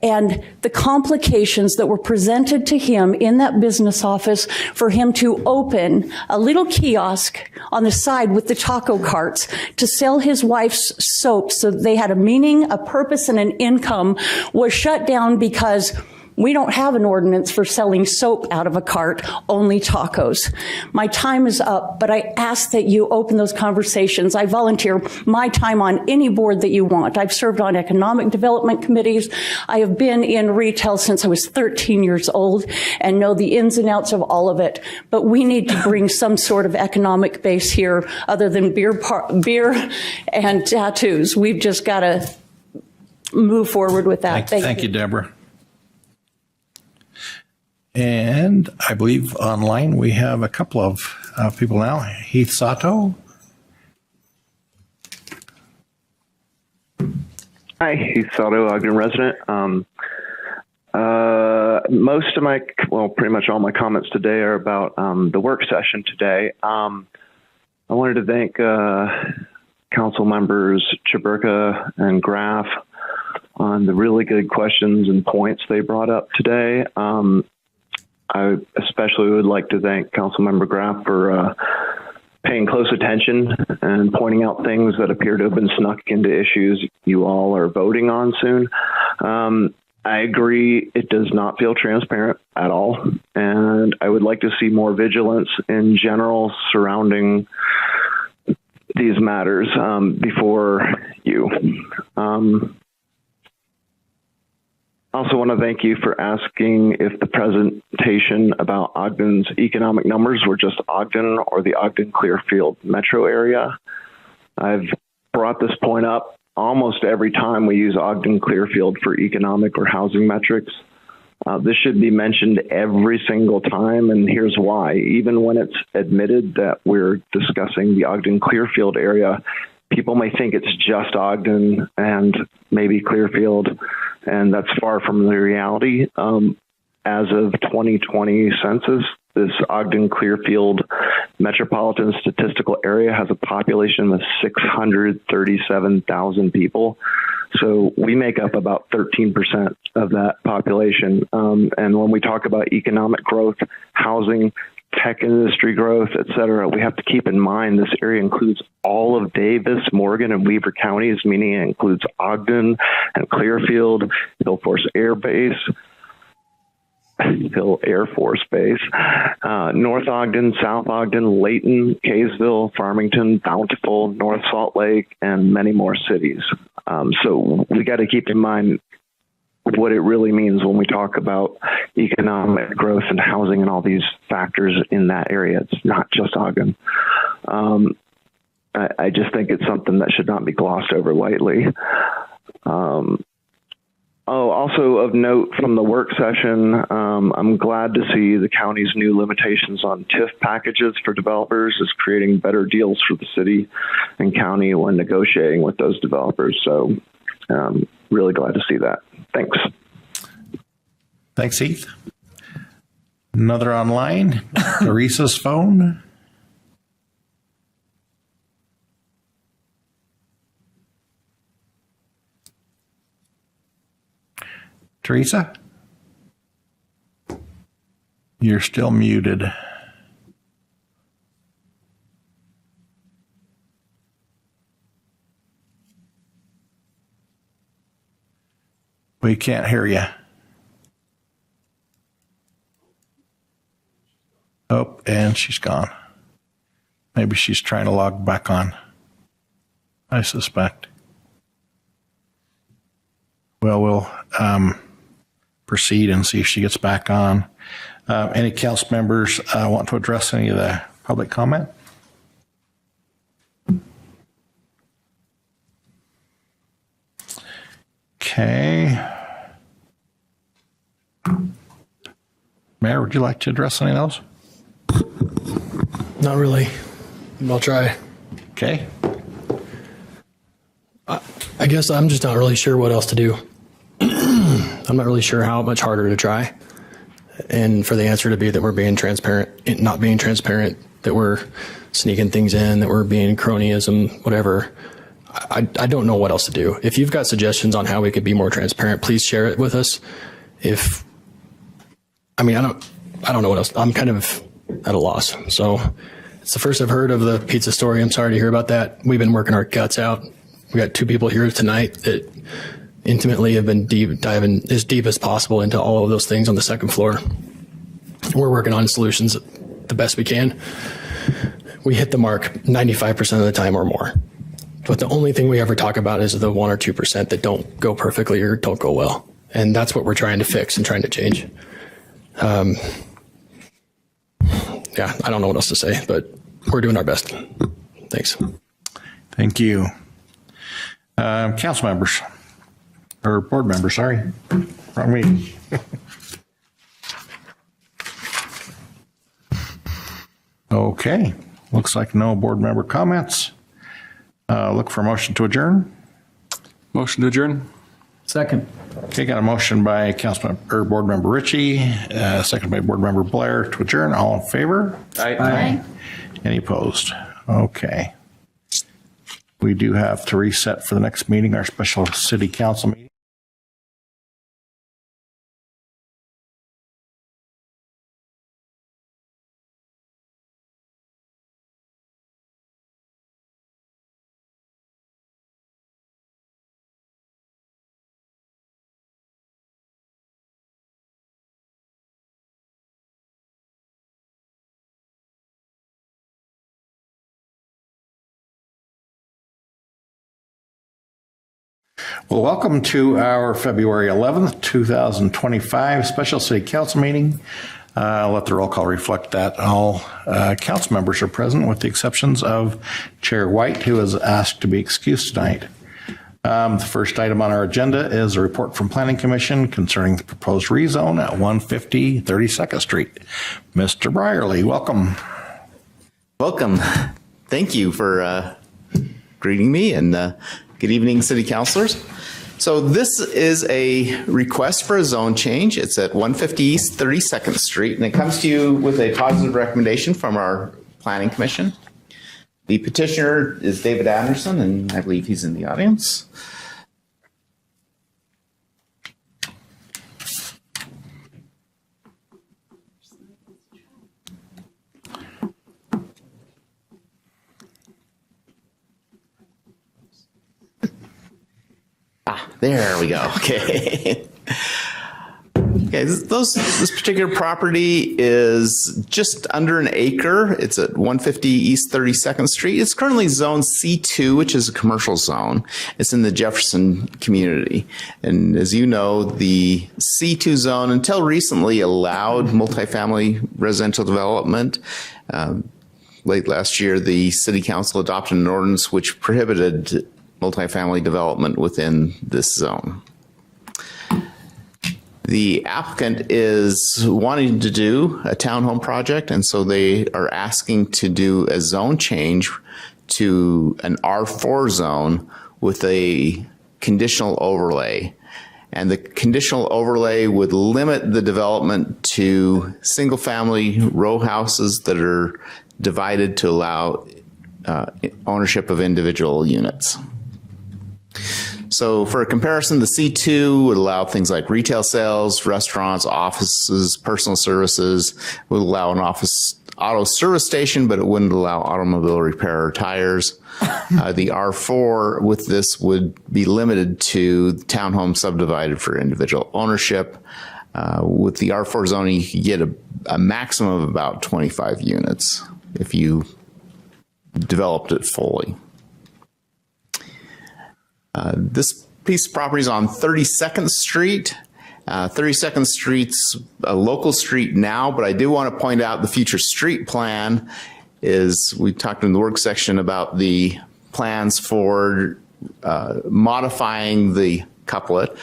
and the complications that were presented to him in that business office for him to open a little kiosk on the side with the taco carts to sell his wife's soap so they had a meaning, a purpose, and an income was shut down because we don't have an ordinance for selling soap out of a cart, only tacos. My time is up, but I ask that you open those conversations. I volunteer my time on any board that you want. I've served on economic development committees. I have been in retail since I was 13 years old and know the ins and outs of all of it. But we need to bring some sort of economic base here other than beer and tattoos. We've just got to move forward with that. Thank you, Deborah. And I believe online we have a couple of people now. Heath Sato. Hi, Heath Sato, Ogden resident. Most of pretty much all my comments today are about the work session today. I wanted to thank council members Chaburka and Graff on the really good questions and points they brought up today. I especially would like to thank Councilmember Graff for paying close attention and pointing out things that appear to have been snuck into issues you all are voting on soon. I agree it does not feel transparent at all, and I would like to see more vigilance in general surrounding these matters before you. I also want to thank you for asking if the presentation about Ogden's economic numbers were just Ogden or the Ogden-Clearfield metro area. I've brought this point up almost every time we use Ogden-Clearfield for economic or housing metrics. This should be mentioned every single time, and here's why. Even when it's admitted that we're discussing the Ogden-Clearfield area, people may think it's just Ogden and maybe Clearfield, and that's far from the reality. As of 2020 census, this Ogden-Clearfield metropolitan statistical area has a population of 637,000 people. So we make up about 13% of that population. And when we talk about economic growth, housing, tech industry growth, et cetera, we have to keep in mind this area includes all of Davis, Morgan, and Weaver counties, meaning it includes Ogden and Clearfield, Hill Air Force Base, North Ogden, South Ogden, Layton, Kaysville, Farmington, Bountiful, North Salt Lake, and many more cities. So we got to keep in mind what it really means when we talk about economic growth and housing and all these factors in that area. It's not just Ogden. I just think it's something that should not be glossed over lightly. Also of note from the work session, I'm glad to see the county's new limitations on TIF packages for developers is creating better deals for the city and county when negotiating with those developers. So really glad to see that. Thanks. Thanks, Heath. Another online, Teresa's phone. Teresa? You're still muted. We can't hear you. Oh, and she's gone. Maybe she's trying to log back on, I suspect. Well, we'll proceed and see if she gets back on. Any council members want to address any of the public comment? Okay. Mayor, would you like to address any of those? Not really. I'll try. Okay. I guess I'm just not really sure what else to do. I'm not really sure how much harder to try. And for the answer to be that we're being transparent, not being transparent, that we're sneaking things in, that we're being cronyism, whatever. I don't know what else to do. If you've got suggestions on how we could be more transparent, please share it with us. I don't know what else. I'm kind of at a loss. So it's the first I've heard of the pizza story. I'm sorry to hear about that. We've been working our guts out. We got 2 people here tonight that intimately have been diving as deep as possible into all of those things on the second floor. We're working on solutions the best we can. We hit the mark 95% of the time or more. But the only thing we ever talk about is the 1 or 2% that don't go perfectly or don't go well. And that's what we're trying to fix and trying to change. Yeah, I don't know what else to say, but we're doing our best. Thanks. Thank you. Council members, or board members, sorry. Wrong meeting. Okay, looks like no board member comments. Look for a motion to adjourn. Motion to adjourn. Second. Okay, got a motion by board member Ritchie, second by board member Blair to adjourn. All in favor? Aye. Any opposed? Okay. We do have to reset for the next meeting, our special city council meeting. Well, welcome to our February 11th, 2025 special city council meeting. I'll let the roll call reflect that all council members are present with the exceptions of Chair White, who is asked to be excused tonight. The first item on our agenda is a report from Planning Commission concerning the proposed rezone at 150 32nd Street. Mr. Brierly, welcome. Welcome. Thank you for greeting me, and good evening, city councilors. So this is a request for a zone change. It's at 150 East 32nd Street, and it comes to you with a positive recommendation from our Planning Commission. The petitioner is David Anderson, and I believe he's in the audience. There we go. Okay. Okay, this particular property is just under an acre. It's at 150 East 32nd Street. It's currently zoned C2, which is a commercial zone. It's in the Jefferson community. And as you know, the C2 zone until recently allowed multifamily residential development. Late last year, the city council adopted an ordinance which prohibited multifamily development within this zone. The applicant is wanting to do a townhome project, and so they are asking to do a zone change to an R4 zone with a conditional overlay. And the conditional overlay would limit the development to single-family row houses that are divided to allow ownership of individual units. So for a comparison, the C2 would allow things like retail sales, restaurants, offices, personal services. It would allow an auto service station, but it wouldn't allow automobile repair or tires. The R4 with this would be limited to townhomes subdivided for individual ownership. With the R4 zoning, you could get a maximum of about 25 units if you developed it fully. This piece of property is on 32nd Street. 32nd Street's a local street now, but I do want to point out the future street plan is, we talked in the work section about the plans for modifying the couplet.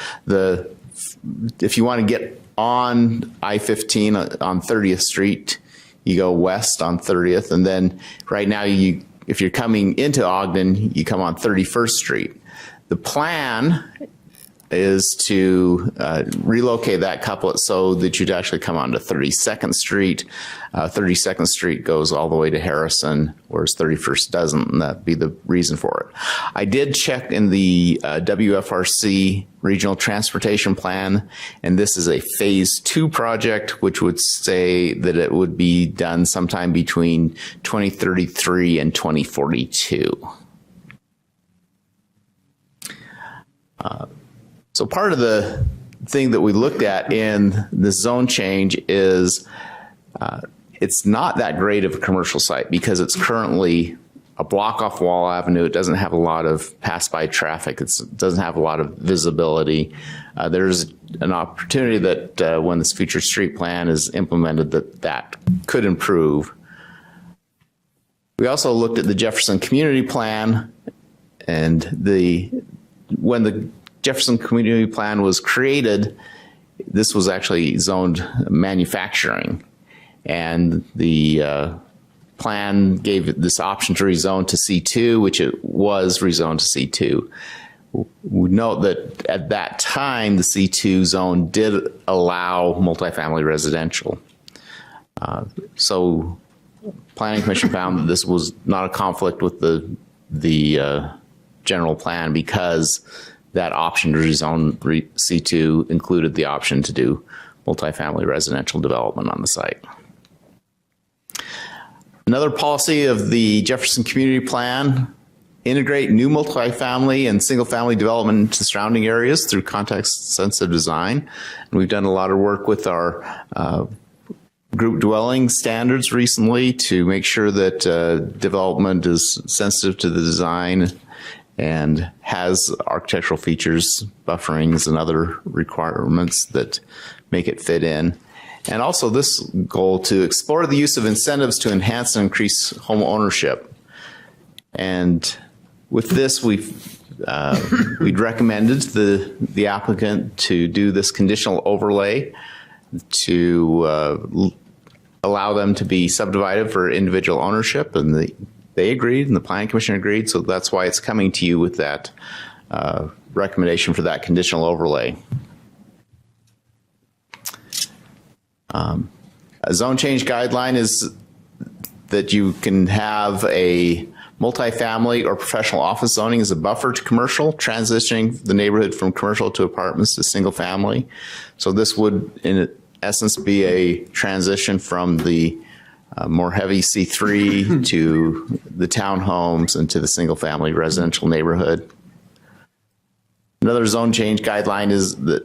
If you want to get on I-15 on 30th Street, you go west on 30th, and then right now, if you're coming into Ogden, you come on 31st Street. The plan is to relocate that couplet so that you'd actually come onto 32nd Street. 32nd Street goes all the way to Harrison, whereas 31st doesn't, and that'd be the reason for it. I did check in the WFRC Regional Transportation Plan, and this is a Phase 2 project, which would say that it would be done sometime between 2033 and 2042. So part of the thing that we looked at in the zone change is it's not that great of a commercial site because it's currently a block off Wall Avenue. It doesn't have a lot of pass-by traffic. It doesn't have a lot of visibility. There's an opportunity that when this future street plan is implemented that could improve. We also looked at the Jefferson Community Plan, and when the Jefferson Community Plan was created, this was actually zoned manufacturing, and the plan gave this option to rezone to C2, which it was rezoned to C2. We note that at that time, the C2 zone did allow multifamily residential. So Planning Commission found that this was not a conflict with the general plan because that option to rezone C2 included the option to do multifamily residential development on the site. Another policy of the Jefferson Community Plan, integrate new multifamily and single-family development into surrounding areas through context-sensitive design. And we've done a lot of work with our group dwelling standards recently to make sure that development is sensitive to the design and has architectural features, bufferings, and other requirements that make it fit in. And also this goal to explore the use of incentives to enhance and increase home ownership. And with this, we'd recommended the applicant to do this conditional overlay to allow them to be subdivided for individual ownership, and they agreed, and the Planning Commission agreed, so that's why it's coming to you with that recommendation for that conditional overlay. A zone change guideline is that you can have a multifamily or professional office zoning as a buffer to commercial, transitioning the neighborhood from commercial to apartments to single family. So this would, in essence, be a transition from the more heavy C3 to the townhomes and to the single family residential neighborhood. Another zone change guideline is that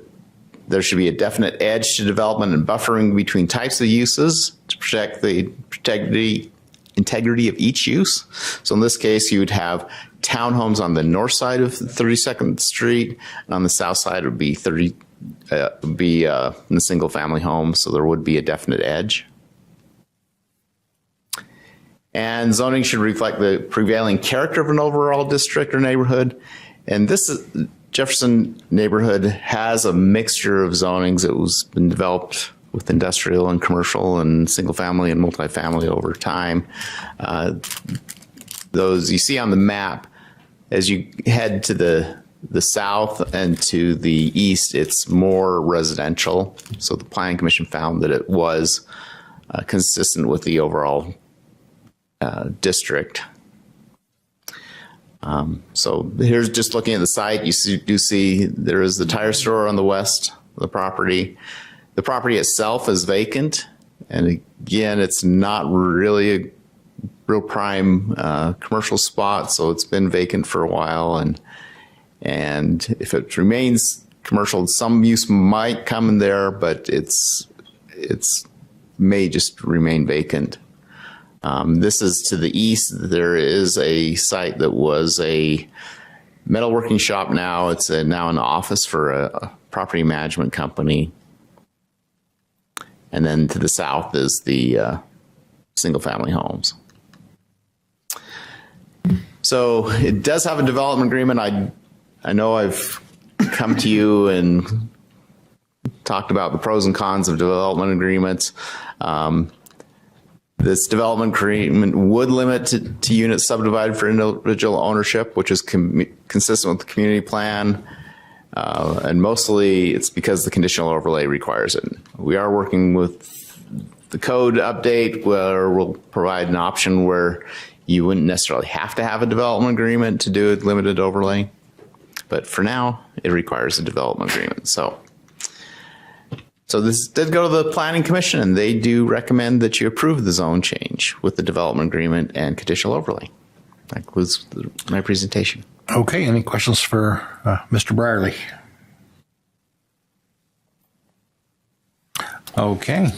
there should be a definite edge to development and buffering between types of uses to protect the integrity of each use. So in this case, you would have townhomes on the north side of 32nd Street, and on the south side would be in the single family home. So there would be a definite edge. And zoning should reflect the prevailing character of an overall district or neighborhood. And Jefferson neighborhood has a mixture of zonings that was been developed with industrial and commercial and single family and multifamily over time. Those you see on the map, as you head to the south and to the east, it's more residential. So the Planning Commission found that it was consistent with the overall district. So here's just looking at the site. You do see there is the tire store on the west of the property. The property itself is vacant, and again, it's not really a real prime commercial spot, so it's been vacant for a while. And if it remains commercial, some use might come in there, but it's may just remain vacant. This is to the east. There is a site that was a metalworking shop. Now it's now an office for a property management company. And then to the south is the single family homes. So it does have a development agreement. I know I've come to you and talked about the pros and cons of development agreements. This development agreement would limit to units subdivided for individual ownership, which is consistent with the community plan. And mostly it's because the conditional overlay requires it. We are working with the code update where we'll provide an option where you wouldn't necessarily have to have a development agreement to do a limited overlay. But for now, it requires a development agreement. So this did go to the Planning Commission, and they do recommend that you approve the zone change with the development agreement and conditional overlay. That concludes my presentation. Okay, any questions for Mr. Brierly? Okay.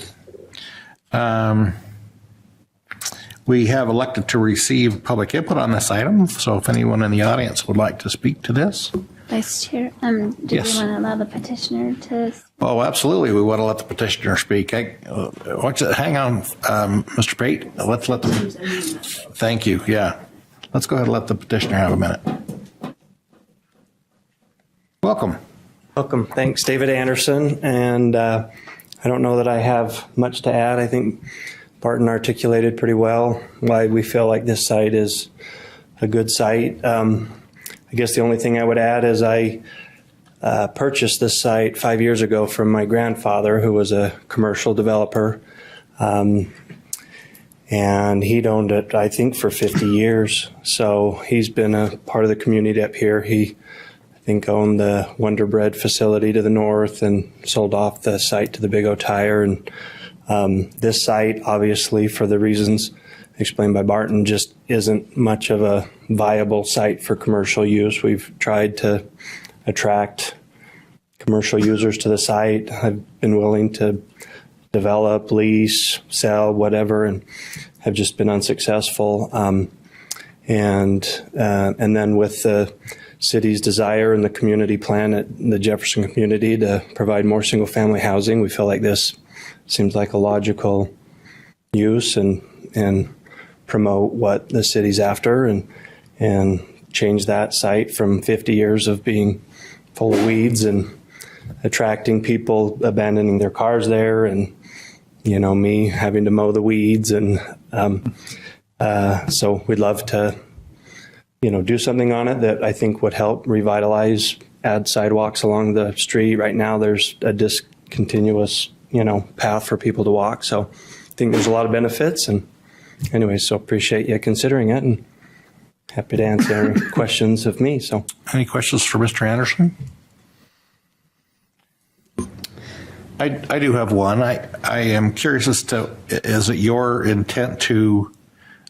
We have elected to receive public input on this item, so if anyone in the audience would like to speak to this. Vice Chair, do Yes. we want to allow the petitioner to? Oh, absolutely. We want to let the petitioner speak. Hang on, Mr. Pate. Let's let them. Thank you. Yeah. Let's go ahead and let the petitioner have a minute. Welcome. Welcome. Thanks, David Anderson. And I don't know that I have much to add. I think Barton articulated pretty well why we feel like this site is a good site. I guess the only thing I would add is I purchased this site 5 years ago from my grandfather, who was a commercial developer. And he'd owned it, I think, for 50 years. So he's been a part of the community up here. He, I think, owned the Wonder Bread facility to the north and sold off the site to the Big O Tire. And this site, obviously, for the reasons explained by Barton, just isn't much of a viable site for commercial use. We've tried to attract commercial users to the site. I've been willing to develop, lease, sell, whatever, and have just been unsuccessful. And then with the city's desire and the community plan at the Jefferson community to provide more single-family housing, we feel like this seems like a logical use and promote what the city's after and change that site from 50 years of being full of weeds and attracting people abandoning their cars there, and me having to mow the weeds. And so we'd love to do something on it that I think would help revitalize, add sidewalks along the street. Right now there's a discontinuous path for people to walk, so I think there's a lot of benefits. And anyway, so appreciate you considering it, and happy to answer any questions of me. So, any questions for Mr. Anderson? I do have one. I am curious as to, is it your intent to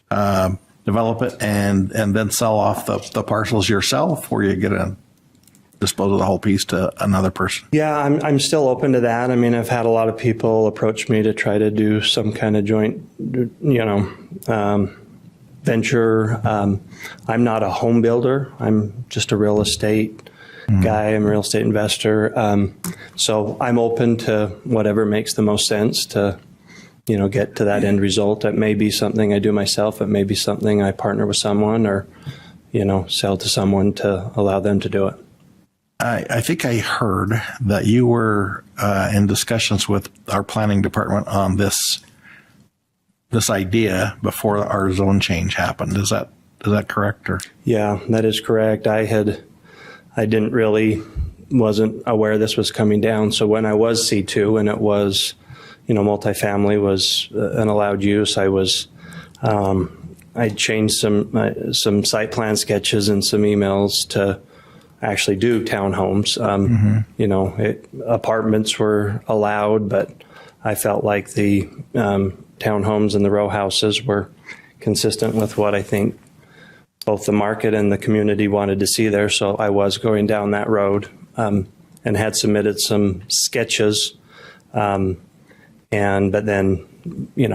develop it and then sell off the parcels yourself, or you get a dispose of the whole piece to another person? Yeah, I'm still open to that. I mean, I've had a lot of people approach me to try to do some kind of joint, venture. I'm not a home builder. I'm just a real estate guy. I'm a real estate investor. So I'm open to whatever makes the most sense to, get to that end result. It may be something I do myself. It may be something I partner with someone or, sell to someone to allow them to do it. I think I heard that you were in discussions with our planning department on this idea before our zone change happened. Is that correct? Or? Yeah, that is correct. Wasn't aware this was coming down. So when I was C2 and it was, multifamily was an allowed use, I changed some site plan sketches and some emails to actually do townhomes. Apartments were allowed, but I felt like the townhomes and the row houses were consistent with what I think both the market and the community wanted to see there. So I was going down that road and had submitted some sketches, but then,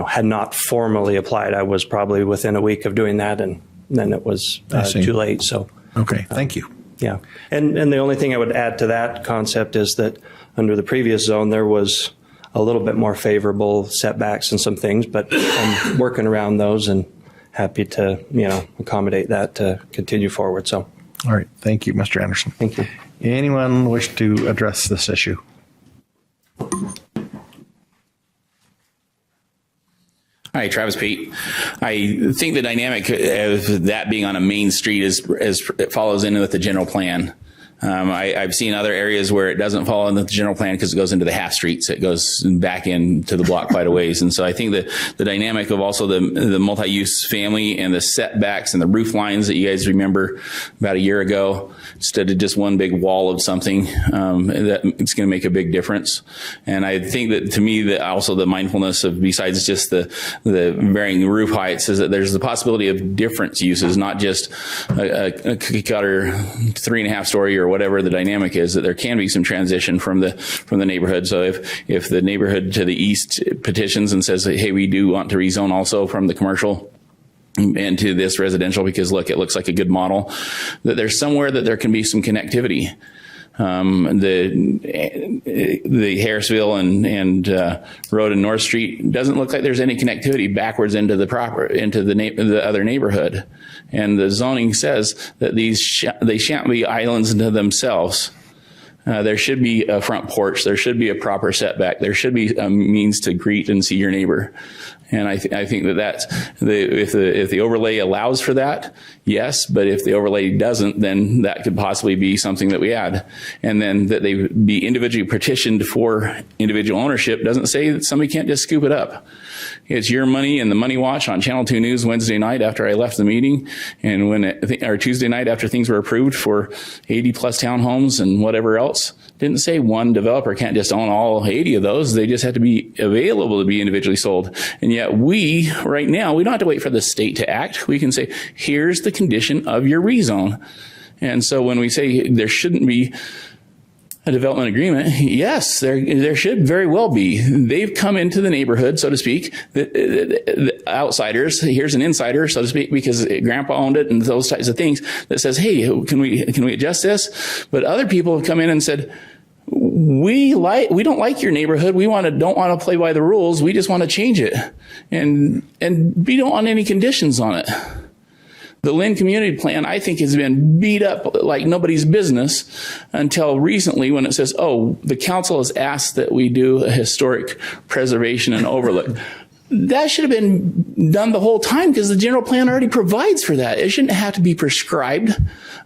had not formally applied. I was probably within a week of doing that, and then it was too late. So okay, thank you. Yeah, and the only thing I would add to that concept is that under the previous zone there was a little bit more favorable setbacks and some things, but I'm working around those and happy to accommodate that to continue forward. So, all right, thank you, Mr. Anderson. Thank you. Anyone wish to address this issue? Hi, Travis Pete. I think the dynamic of that being on a main street it follows in with the general plan. I've seen other areas where it doesn't fall into the general plan because it goes into the half streets. It goes back into the block quite a ways. And so I think that the dynamic of also the multi-use family and the setbacks and the roof lines that you guys remember about a year ago, instead of just one big wall of something, that it's going to make a big difference. And I think that to me, that also the mindfulness of besides just the varying roof heights is that there's the possibility of different uses, not just a cookie cutter 3.5 story or whatever the dynamic is, that there can be some transition from the neighborhood. So if the neighborhood to the east petitions and says, hey, we do want to rezone also from the commercial and to this residential because look, it looks like a good model, that there's somewhere that there can be some connectivity. The Harrisville and Road and North Street doesn't look like there's any connectivity backwards into the other neighborhood, and the zoning says that they shan't be islands into themselves. There should be a front porch. There should be a proper setback. There should be a means to greet and see your neighbor. And I think that's if the overlay allows for that, yes. But if the overlay doesn't, then that could possibly be something that we add. And then that they be individually petitioned for individual ownership doesn't say that somebody can't just scoop it up. It's your money and the Money Watch on Channel 2 News Wednesday night after I left the meeting, and or Tuesday night after things were approved for 80 plus townhomes and whatever else. Didn't say one developer can't just own all 80 of those. They just have to be available to be individually sold. And yet right now, we don't have to wait for the state to act. We can say, here's the condition of your rezone. And so when we say there shouldn't be a development agreement, yes, there should very well be. They've come into the neighborhood, so to speak, the outsiders. Here's an insider, so to speak, because grandpa owned it and those types of things, that says, hey, can we adjust this? But other people have come in and said, we don't like your neighborhood. We don't want to play by the rules. We just want to change it. And we don't want any conditions on it. The Lynn Community Plan, I think, has been beat up like nobody's business until recently when it says, oh, the council has asked that we do a historic preservation and overlook. That should have been done the whole time because the general plan already provides for that. It shouldn't have to be prescribed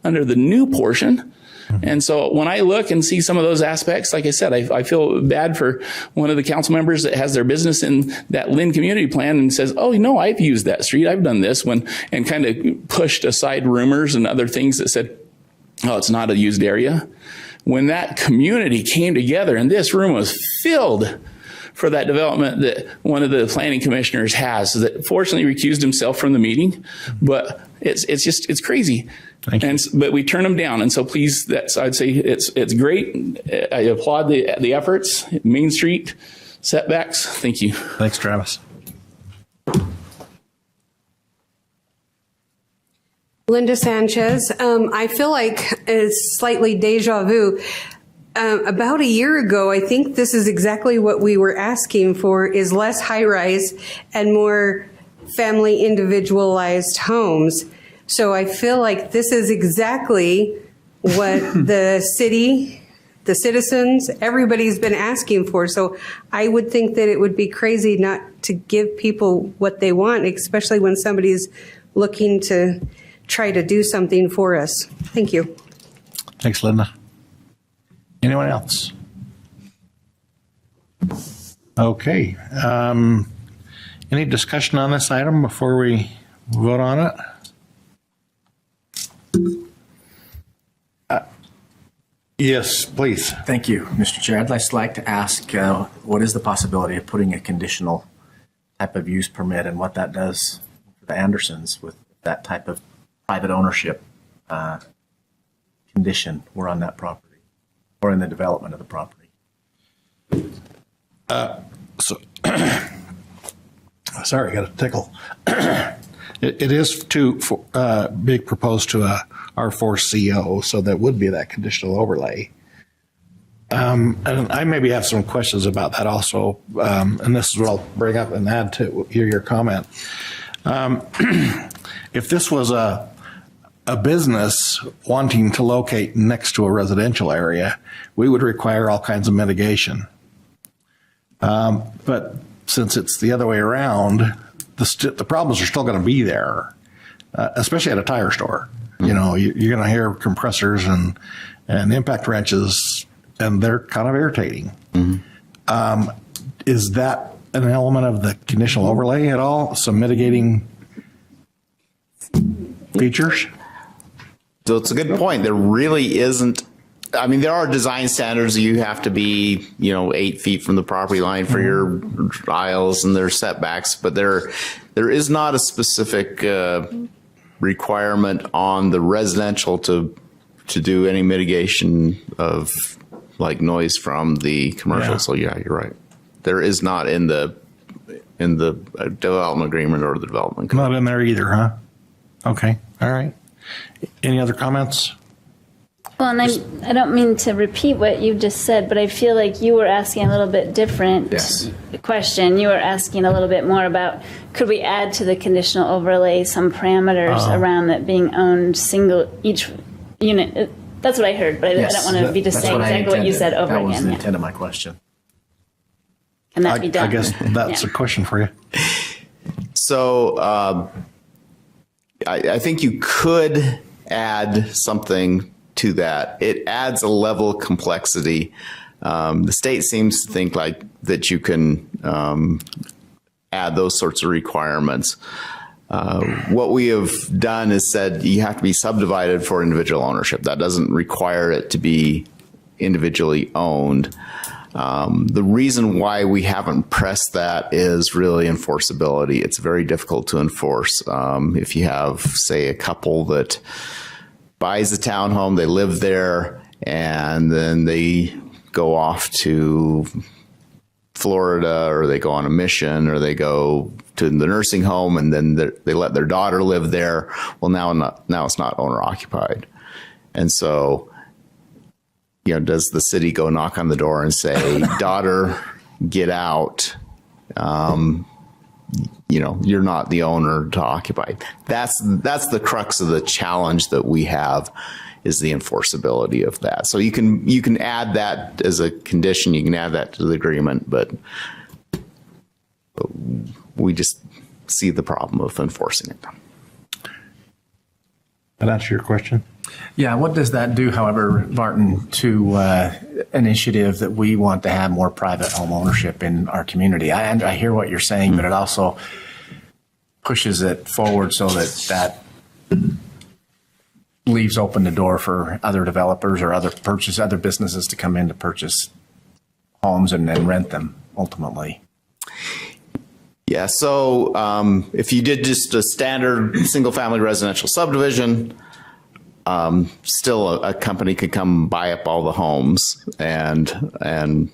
under the new portion. And so when I look and see some of those aspects, like I said, I feel bad for one of the council members that has their business in that Lynn Community Plan and says, oh, no, I've used that street. I've done this and kind of pushed aside rumors and other things that said, oh, it's not a used area. When that community came together and this room was filled for that development that one of the planning commissioners has that fortunately recused himself from the meeting, but it's crazy. But we turn them down. And so please, I'd say it's great. I applaud the efforts. Main Street setbacks. Thank you. Thanks, Travis. Linda Sanchez. I feel like it's slightly deja vu. About a year ago, I think this is exactly what we were asking for, is less high-rise and more family individualized homes. So I feel like this is exactly what the city, the citizens, everybody's been asking for. So I would think that it would be crazy not to give people what they want, especially when somebody's looking to try to do something for us. Thank you. Thanks, Linda. Anyone else? Okay. Any discussion on this item before we vote on it? Yes, please. Thank you, Mr. Chair. I'd just like to ask, what is the possibility of putting a conditional type of use permit and what that does for the Andersons with that type of private ownership condition we're on that property or in the development of the property? Sorry, I got a tickle. It is being proposed to a R4CO, so that would be that conditional overlay. And I maybe have some questions about that also, and this is what I'll bring up and add to your comment. If this was a business wanting to locate next to a residential area, we would require all kinds of mitigation. But since it's the other way around, the problems are still going to be there, especially at a tire store. You know, you're going to hear compressors and impact wrenches, and they're kind of irritating. Is that an element of the conditional overlay at all? Some mitigating features? So it's a good point. There really isn't. I mean, there are design standards. You have to be, 8 feet from the property line for your aisles, and there's setbacks. But there is not a specific requirement on the residential to do any mitigation of like noise from the commercial. Yeah. So yeah, you're right. There is not in the development agreement or the development code. Not in there either, huh? Okay. All right. Any other comments? Well, and I don't mean to repeat what you just said, but I feel like you were asking a little bit different question. You were asking a little bit more about, could we add to the conditional overlay some parameters around that being owned each unit? That's what I heard, but I don't want to be just saying exactly what you said over again. That was the intent of my question. Can that be done? I guess that's a question for you. So I think you could add something to that. It adds a level of complexity. The state seems to think like that you can add those sorts of requirements. What we have done is said you have to be subdivided for individual ownership. That doesn't require it to be individually owned. The reason why we haven't pressed that is really enforceability. It's very difficult to enforce. If you have, say, a couple that buys a townhome, they live there, and then they go off to Florida, or they go on a mission, or they go to the nursing home, and then they let their daughter live there. Well, now it's not owner occupied. And so, does the city go knock on the door and say, daughter, get out? You're not the owner to occupy. That's the crux of the challenge that we have, is the enforceability of that. So you can add that as a condition, you can add that to the agreement, but we just see the problem of enforcing it. That answer your question? Yeah, what does that do, however, Martin, to an initiative that we want to have more private home ownership in our community? I hear what you're saying, but it also pushes it forward so that leaves open the door for other developers or other businesses to come in to purchase homes and then rent them. ultimately? Yeah, so if you did just a standard single-family residential subdivision, still a company could come buy up all the homes and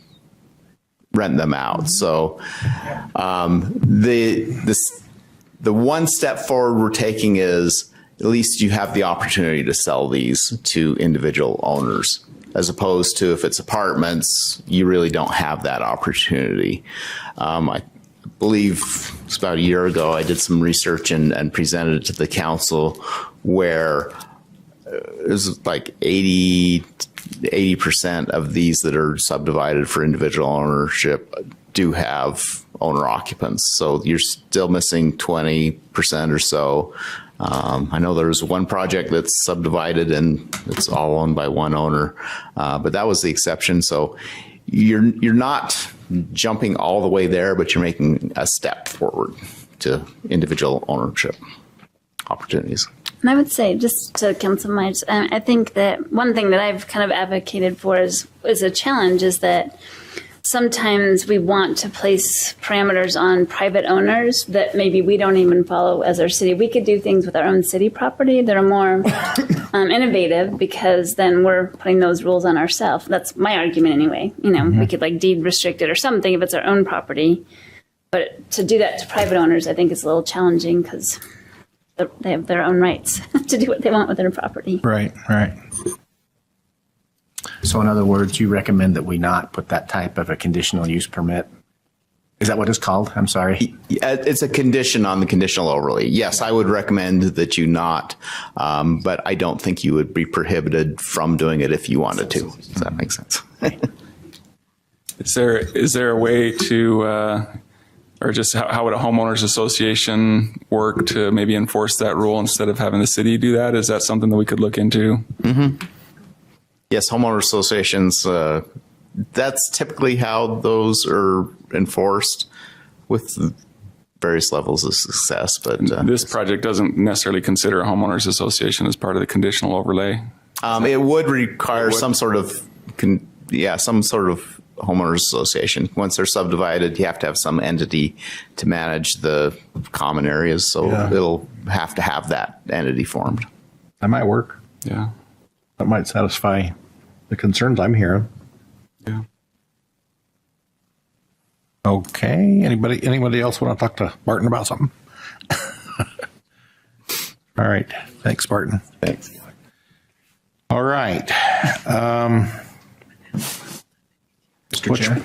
rent them out. So the one step forward we're taking is at least you have the opportunity to sell these to individual owners, as opposed to if it's apartments, you really don't have that opportunity. I believe it's about a year ago, I did some research and presented it to the council where it was like 80% of these that are subdivided for individual ownership do have owner occupants. So you're still missing 20% or so. I know there's one project that's subdivided and it's all owned by one owner, but that was the exception. So you're not jumping all the way there, but you're making a step forward to individual ownership opportunities. And I would say, just to Council Myers, I think that one thing that I've kind of advocated for is a challenge is that sometimes we want to place parameters on private owners that maybe we don't even follow as our city. We could do things with our own city property that are more innovative, because then we're putting those rules on ourselves. That's my argument anyway. You know, we could like deed restrict it or something if it's our own property. But to do that to private owners, I think is a little challenging because they have their own rights to do what they want with their property. Right, right. So in other words, you recommend that we not put that type of a conditional use permit? Is that what it's called? I'm sorry. It's a condition on the conditional overlay. Yes, I would recommend that you not, but I don't think you would be prohibited from doing it if you wanted to. Does that make sense? Is there a way to, or just how would a homeowners association work to maybe enforce that rule instead of having the city do that? Is that something that we could look into? Mm-hmm. Yes, homeowner associations, that's typically how those are enforced with various levels of success. But this project doesn't necessarily consider a homeowners association as part of the conditional overlay. It would require some sort of homeowners association. Once they're subdivided, you have to have some entity to manage the common areas. So it'll have to have that entity formed. That might work. Yeah. That might satisfy the concerns I'm hearing. Yeah. Okay. Anybody else want to talk to Barton about something? All right. Thanks, Barton. Thanks. All right. Mr. Chair?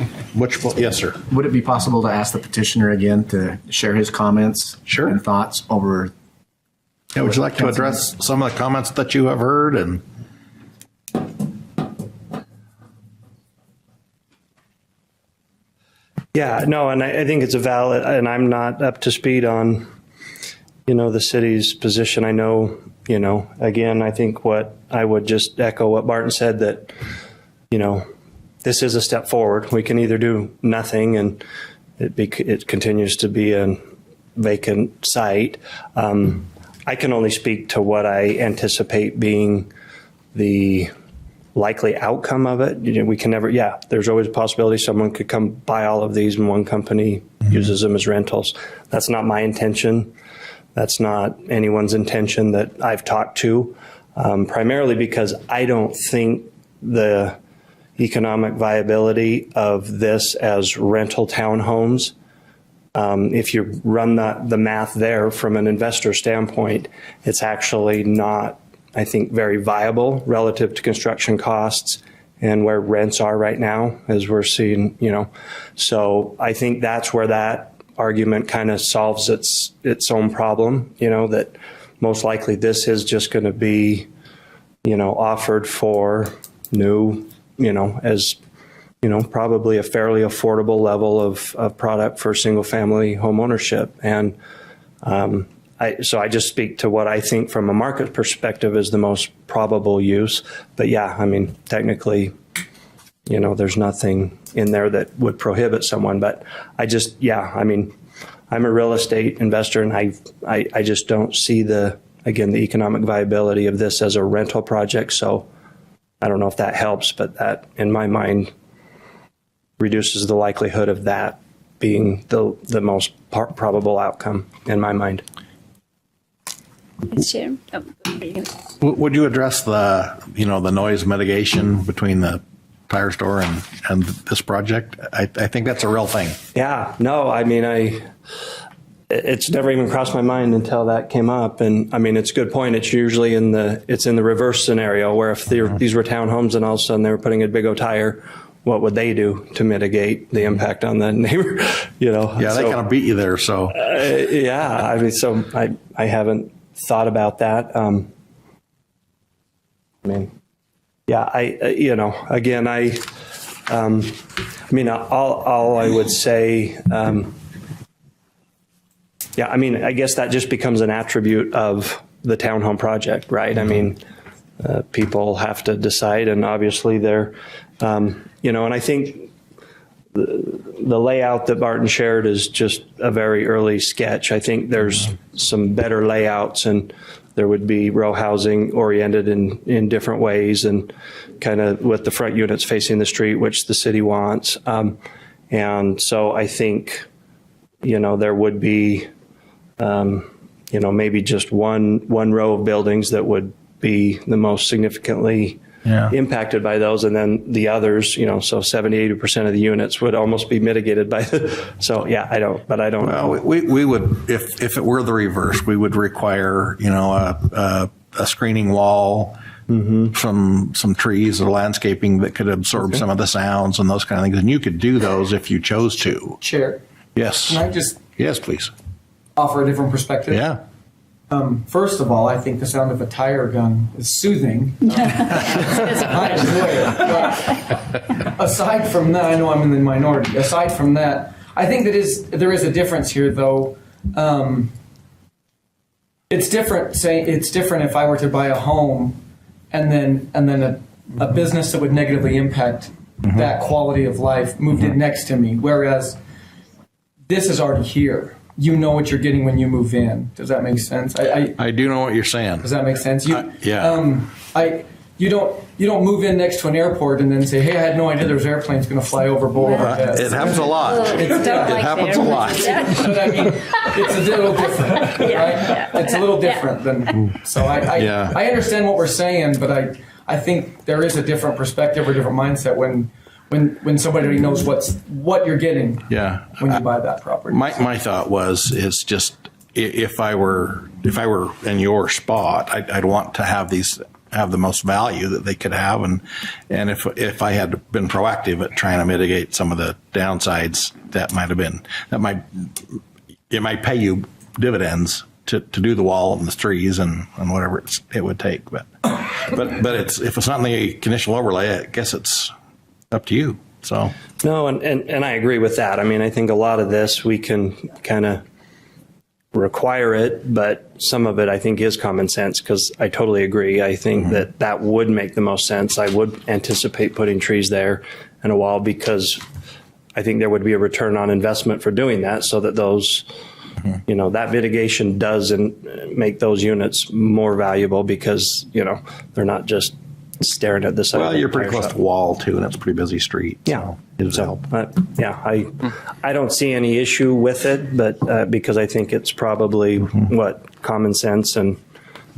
Yes, sir. Would it be possible to ask the petitioner again to share his comments and thoughts over? Yeah, would you like to address some of the comments that you have heard? And Yeah, no, and I think it's a valid, and I'm not up to speed on, the city's position. I know, again, I think what I would just echo what Barton said, that, this is a step forward. We can either do nothing and it continues to be a vacant site. I can only speak to what I anticipate being the likely outcome of it. We can never, there's always a possibility someone could come buy all of these and one company uses them as rentals. That's not my intention. That's not anyone's intention that I've talked to, primarily because I don't think the economic viability of this as rental townhomes, if you run the math there from an investor standpoint, it's actually not, I think, very viable relative to construction costs and where rents are right now, as we're seeing, So I think that's where that argument kind of solves its own problem, that most likely this is just going to be, offered for new, as, probably a fairly affordable level of product for single family home ownership. And so I just speak to what I think from a market perspective is the most probable use. But technically, there's nothing in there that would prohibit someone. But I just, I'm a real estate investor, and I just don't see the economic viability of this as a rental project. So I don't know if that helps, but that, in my mind, reduces the likelihood of that being the most probable outcome in my mind. Chair. Oh, Would you address the noise mitigation between the tire store and this project? I think that's a real thing. Yeah, no, I mean, it's never even crossed my mind until that came up. And I mean, it's a good point. It's usually in the reverse scenario where if these were townhomes and all of a sudden they were putting a big old tire, what would they do to mitigate the impact on the neighbor? Yeah, they kind of beat you there. So yeah, I mean, so I haven't thought about that. I mean, yeah, again, I mean, all I would say, yeah, I mean, I guess that just becomes an attribute of the townhome project, right? I mean, people have to decide, and obviously they're, and I think the layout that Barton shared is just a very early sketch. I think there's some better layouts, and there would be row housing oriented in different ways, and kind of with the front units facing the street, which the city wants. And so I think, there would be, maybe just one row of buildings that would be the most significantly impacted by those, and then the others, so 70-80% of the units would almost be mitigated by so yeah, I don't know. Well, we would, if it were the reverse, we would require, a screening wall, some trees or landscaping that could absorb some of the sounds and those kind of things. And you could do those if you chose to. Chair. Yes. Can I just Yes, please. offer a different perspective? Yeah. First of all, I think the sound of a tire gun is soothing. I enjoy it. But aside from that, I know I'm in the minority. Aside from that, I think there is a difference here, though. It's different. It's different if I were to buy a home, and then a business that would negatively impact that quality of life moved in next to me. Whereas this is already here. You know what you're getting when you move in. Does that make sense? I do know what you're saying. Does that make sense? Yeah. You don't move in next to an airport and then say, "Hey, I had no idea there's airplanes going to fly over both our heads." It happens a lot. It happens a lot. But I mean, it's a little different, right? It's a little different than. So I understand what we're saying, but I think there is a different perspective or different mindset when somebody knows what you're getting. Yeah. When you buy that property. My thought is just if I were in your spot, I'd want to have the most value that they could have, and if I had been proactive at trying to mitigate some of the downsides, it might pay you dividends to do the wall and the trees and whatever it would take. But if it's not in the conditional overlay, I guess it's up to you. So no, and I agree with that. I mean, I think a lot of this we can kind of require it, but some of it I think is common sense, because I totally agree. I think that would make the most sense. I would anticipate putting trees there and a wall, because I think there would be a return on investment for doing that, so that those, that mitigation does make those units more valuable, because, they're not just staring at the side. Well, you're pretty close to wall too, and it's a pretty busy street. Yeah. So I don't see any issue with it, but because I think it's probably what common sense and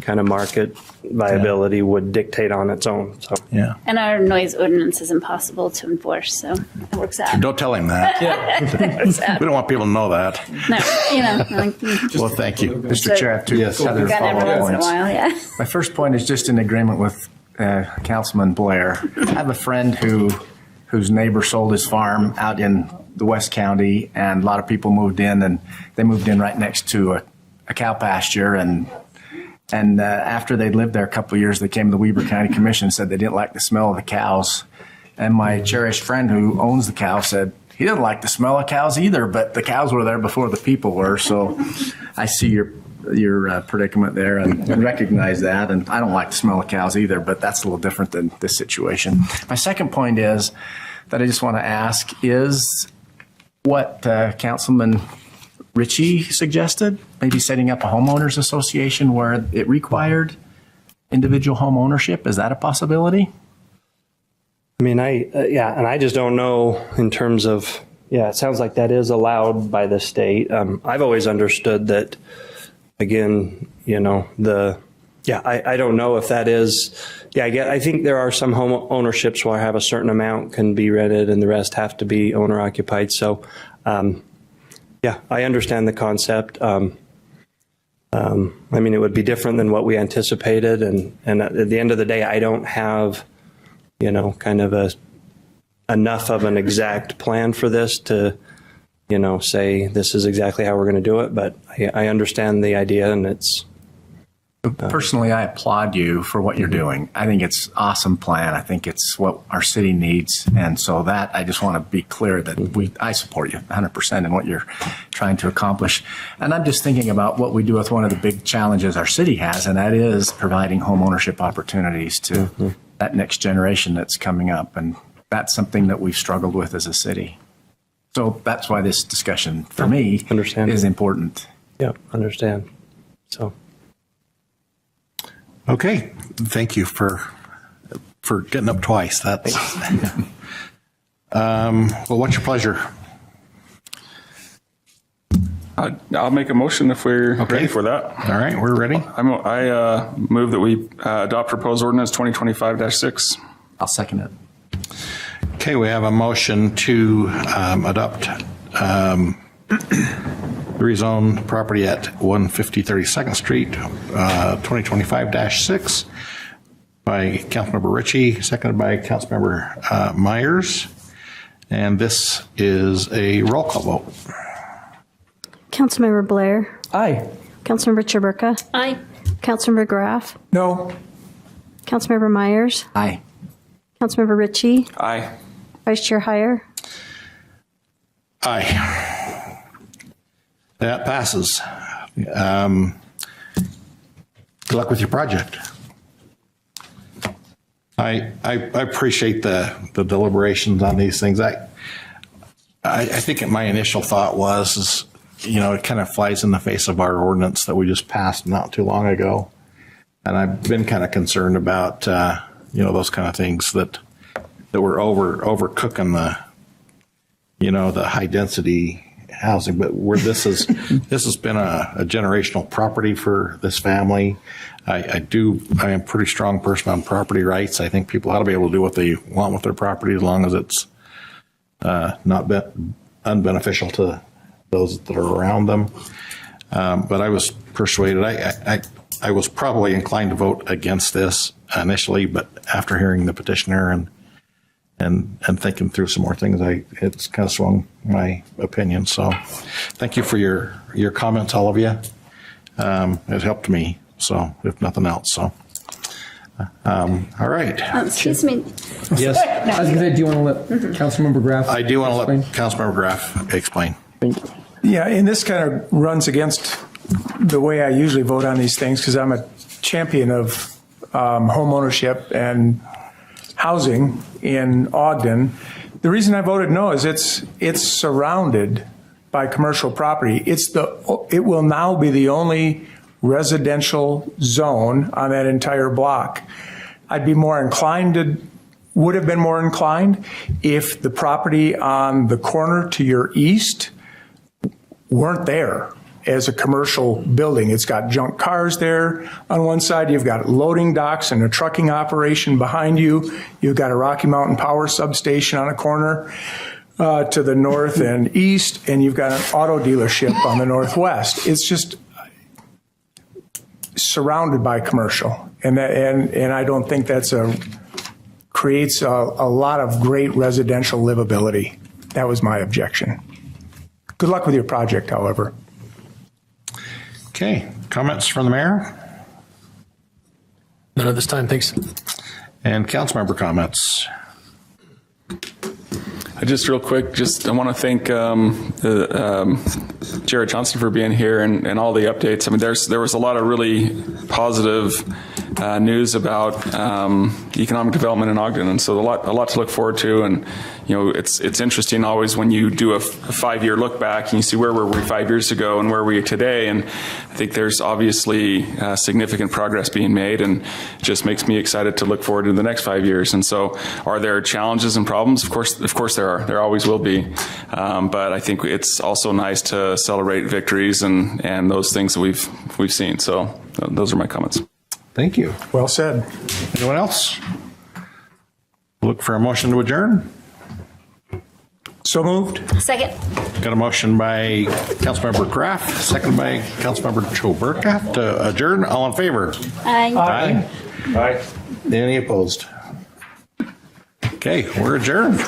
kind of market viability would dictate on its own. So yeah. And our noise ordinance is impossible to enforce, so it works out. Don't tell him that. We don't want people to know that. No, Well, thank you. Mr. Chair, I have two other got every follow-up once in a points. while, yeah. My first point is just in agreement with Councilman Blair. I have a friend whose neighbor sold his farm out in the West County, and a lot of people moved in, and they moved in right next to a cow pasture, and after they'd lived there a couple of years, they came to the Weber County Commission and said they didn't like the smell of the cows. And my cherished friend who owns the cow said he didn't like the smell of cows either, but the cows were there before the people were. So I see your predicament there and recognize that. And I don't like the smell of cows either, but that's a little different than this situation. My second point is that I just want to ask is what Councilman Ritchie suggested, maybe setting up a homeowners association where it required individual home ownership. Is that a possibility? I mean, and I just don't know in terms of, it sounds like that is allowed by the state. I've always understood that, again, I don't know if that is, I think there are some home ownerships where I have a certain amount can be rented and the rest have to be owner occupied. So, I understand the concept. I mean, it would be different than what we anticipated. And at the end of the day, I don't have, kind of enough of an exact plan for this to, say this is exactly how we're going to do it. But I understand the idea, and it's. Personally, I applaud you for what you're doing. I think it's an awesome plan. I think it's what our city needs. And so that, I just want to be clear that I support you 100% in what you're trying to accomplish. And I'm just thinking about what we do with one of the big challenges our city has, and that is providing home ownership opportunities to that next generation that's coming up. And that's something that we've struggled with as a city. So that's why this discussion, for me, is important. Yeah, understand. So. Okay, thank you for getting up twice. That's well, what's your pleasure? I'll make a motion if we're ready for that. All right, we're ready. I move that we adopt proposed ordinance 2025-6. I'll second it. Okay, we have a motion to adopt rezone property at 150 32nd Street, 2025-6 by Councilmember Ritchie, seconded by Councilmember Myers. And this is a roll call vote. Councilmember Blair. Aye. Councilmember Chaburka. Aye. Councilmember Graff. No. Councilmember Myers. Aye. Councilmember Ritchie. Aye. Vice Chair Heyer. Aye. That passes. Good luck with your project. I appreciate the deliberations on these things. I think my initial thought was, it kind of flies in the face of our ordinance that we just passed not too long ago. And I've been kind of concerned about, those kind of things that we're overcooking the high density housing, but where this has been a generational property for this family. I am a pretty strong person on property rights. I think people ought to be able to do what they want with their property as long as it's not unbeneficial to those that are around them. But I was persuaded. I was probably inclined to vote against this initially, but after hearing the petitioner and thinking through some more things, it's kind of swung my opinion. So thank you for your comments, all of you. It helped me, so if nothing else. So, all right. Excuse me. Yes. I was going to say, do you want to let Councilmember Graff I do want to let Councilmember Graff explain. Thank you. Yeah, and this kind of runs against the way I usually vote on these things because I'm a champion of home ownership and housing in Ogden. The reason I voted no is it's surrounded by commercial property. It will now be the only residential zone on that entire block. Would have been more inclined if the property on the corner to your east weren't there as a commercial building. It's got junk cars there on one side. You've got loading docks and a trucking operation behind you. You've got a Rocky Mountain Power substation on a corner to the north and east, and you've got an auto dealership on the northwest. It's just surrounded by commercial, and I don't think creates a lot of great residential livability. That was my objection. Good luck with your project, however. Okay, comments from the mayor? None at this time, thanks. And council member comments. Just real quick, I want to thank Jared Johnson for being here and all the updates. I mean, there was a lot of really positive news about economic development in Ogden, and so a lot to look forward to. And it's interesting always when you do a 5-year look back and you see where were we 5 years ago and where we are today. And I think there's obviously significant progress being made, and it just makes me excited to look forward to the next 5 years. And so, are there challenges and problems? Of course there are. There always will be. But I think it's also nice to celebrate victories and those things that we've seen. So those are my comments. Thank you. Well said. Anyone else? Look for a motion to adjourn. So moved. Second. Got a motion by Councilmember Graff, second by Councilmember Choberka to adjourn. All in favor? Aye. Aye. Any opposed? Okay, we're adjourned.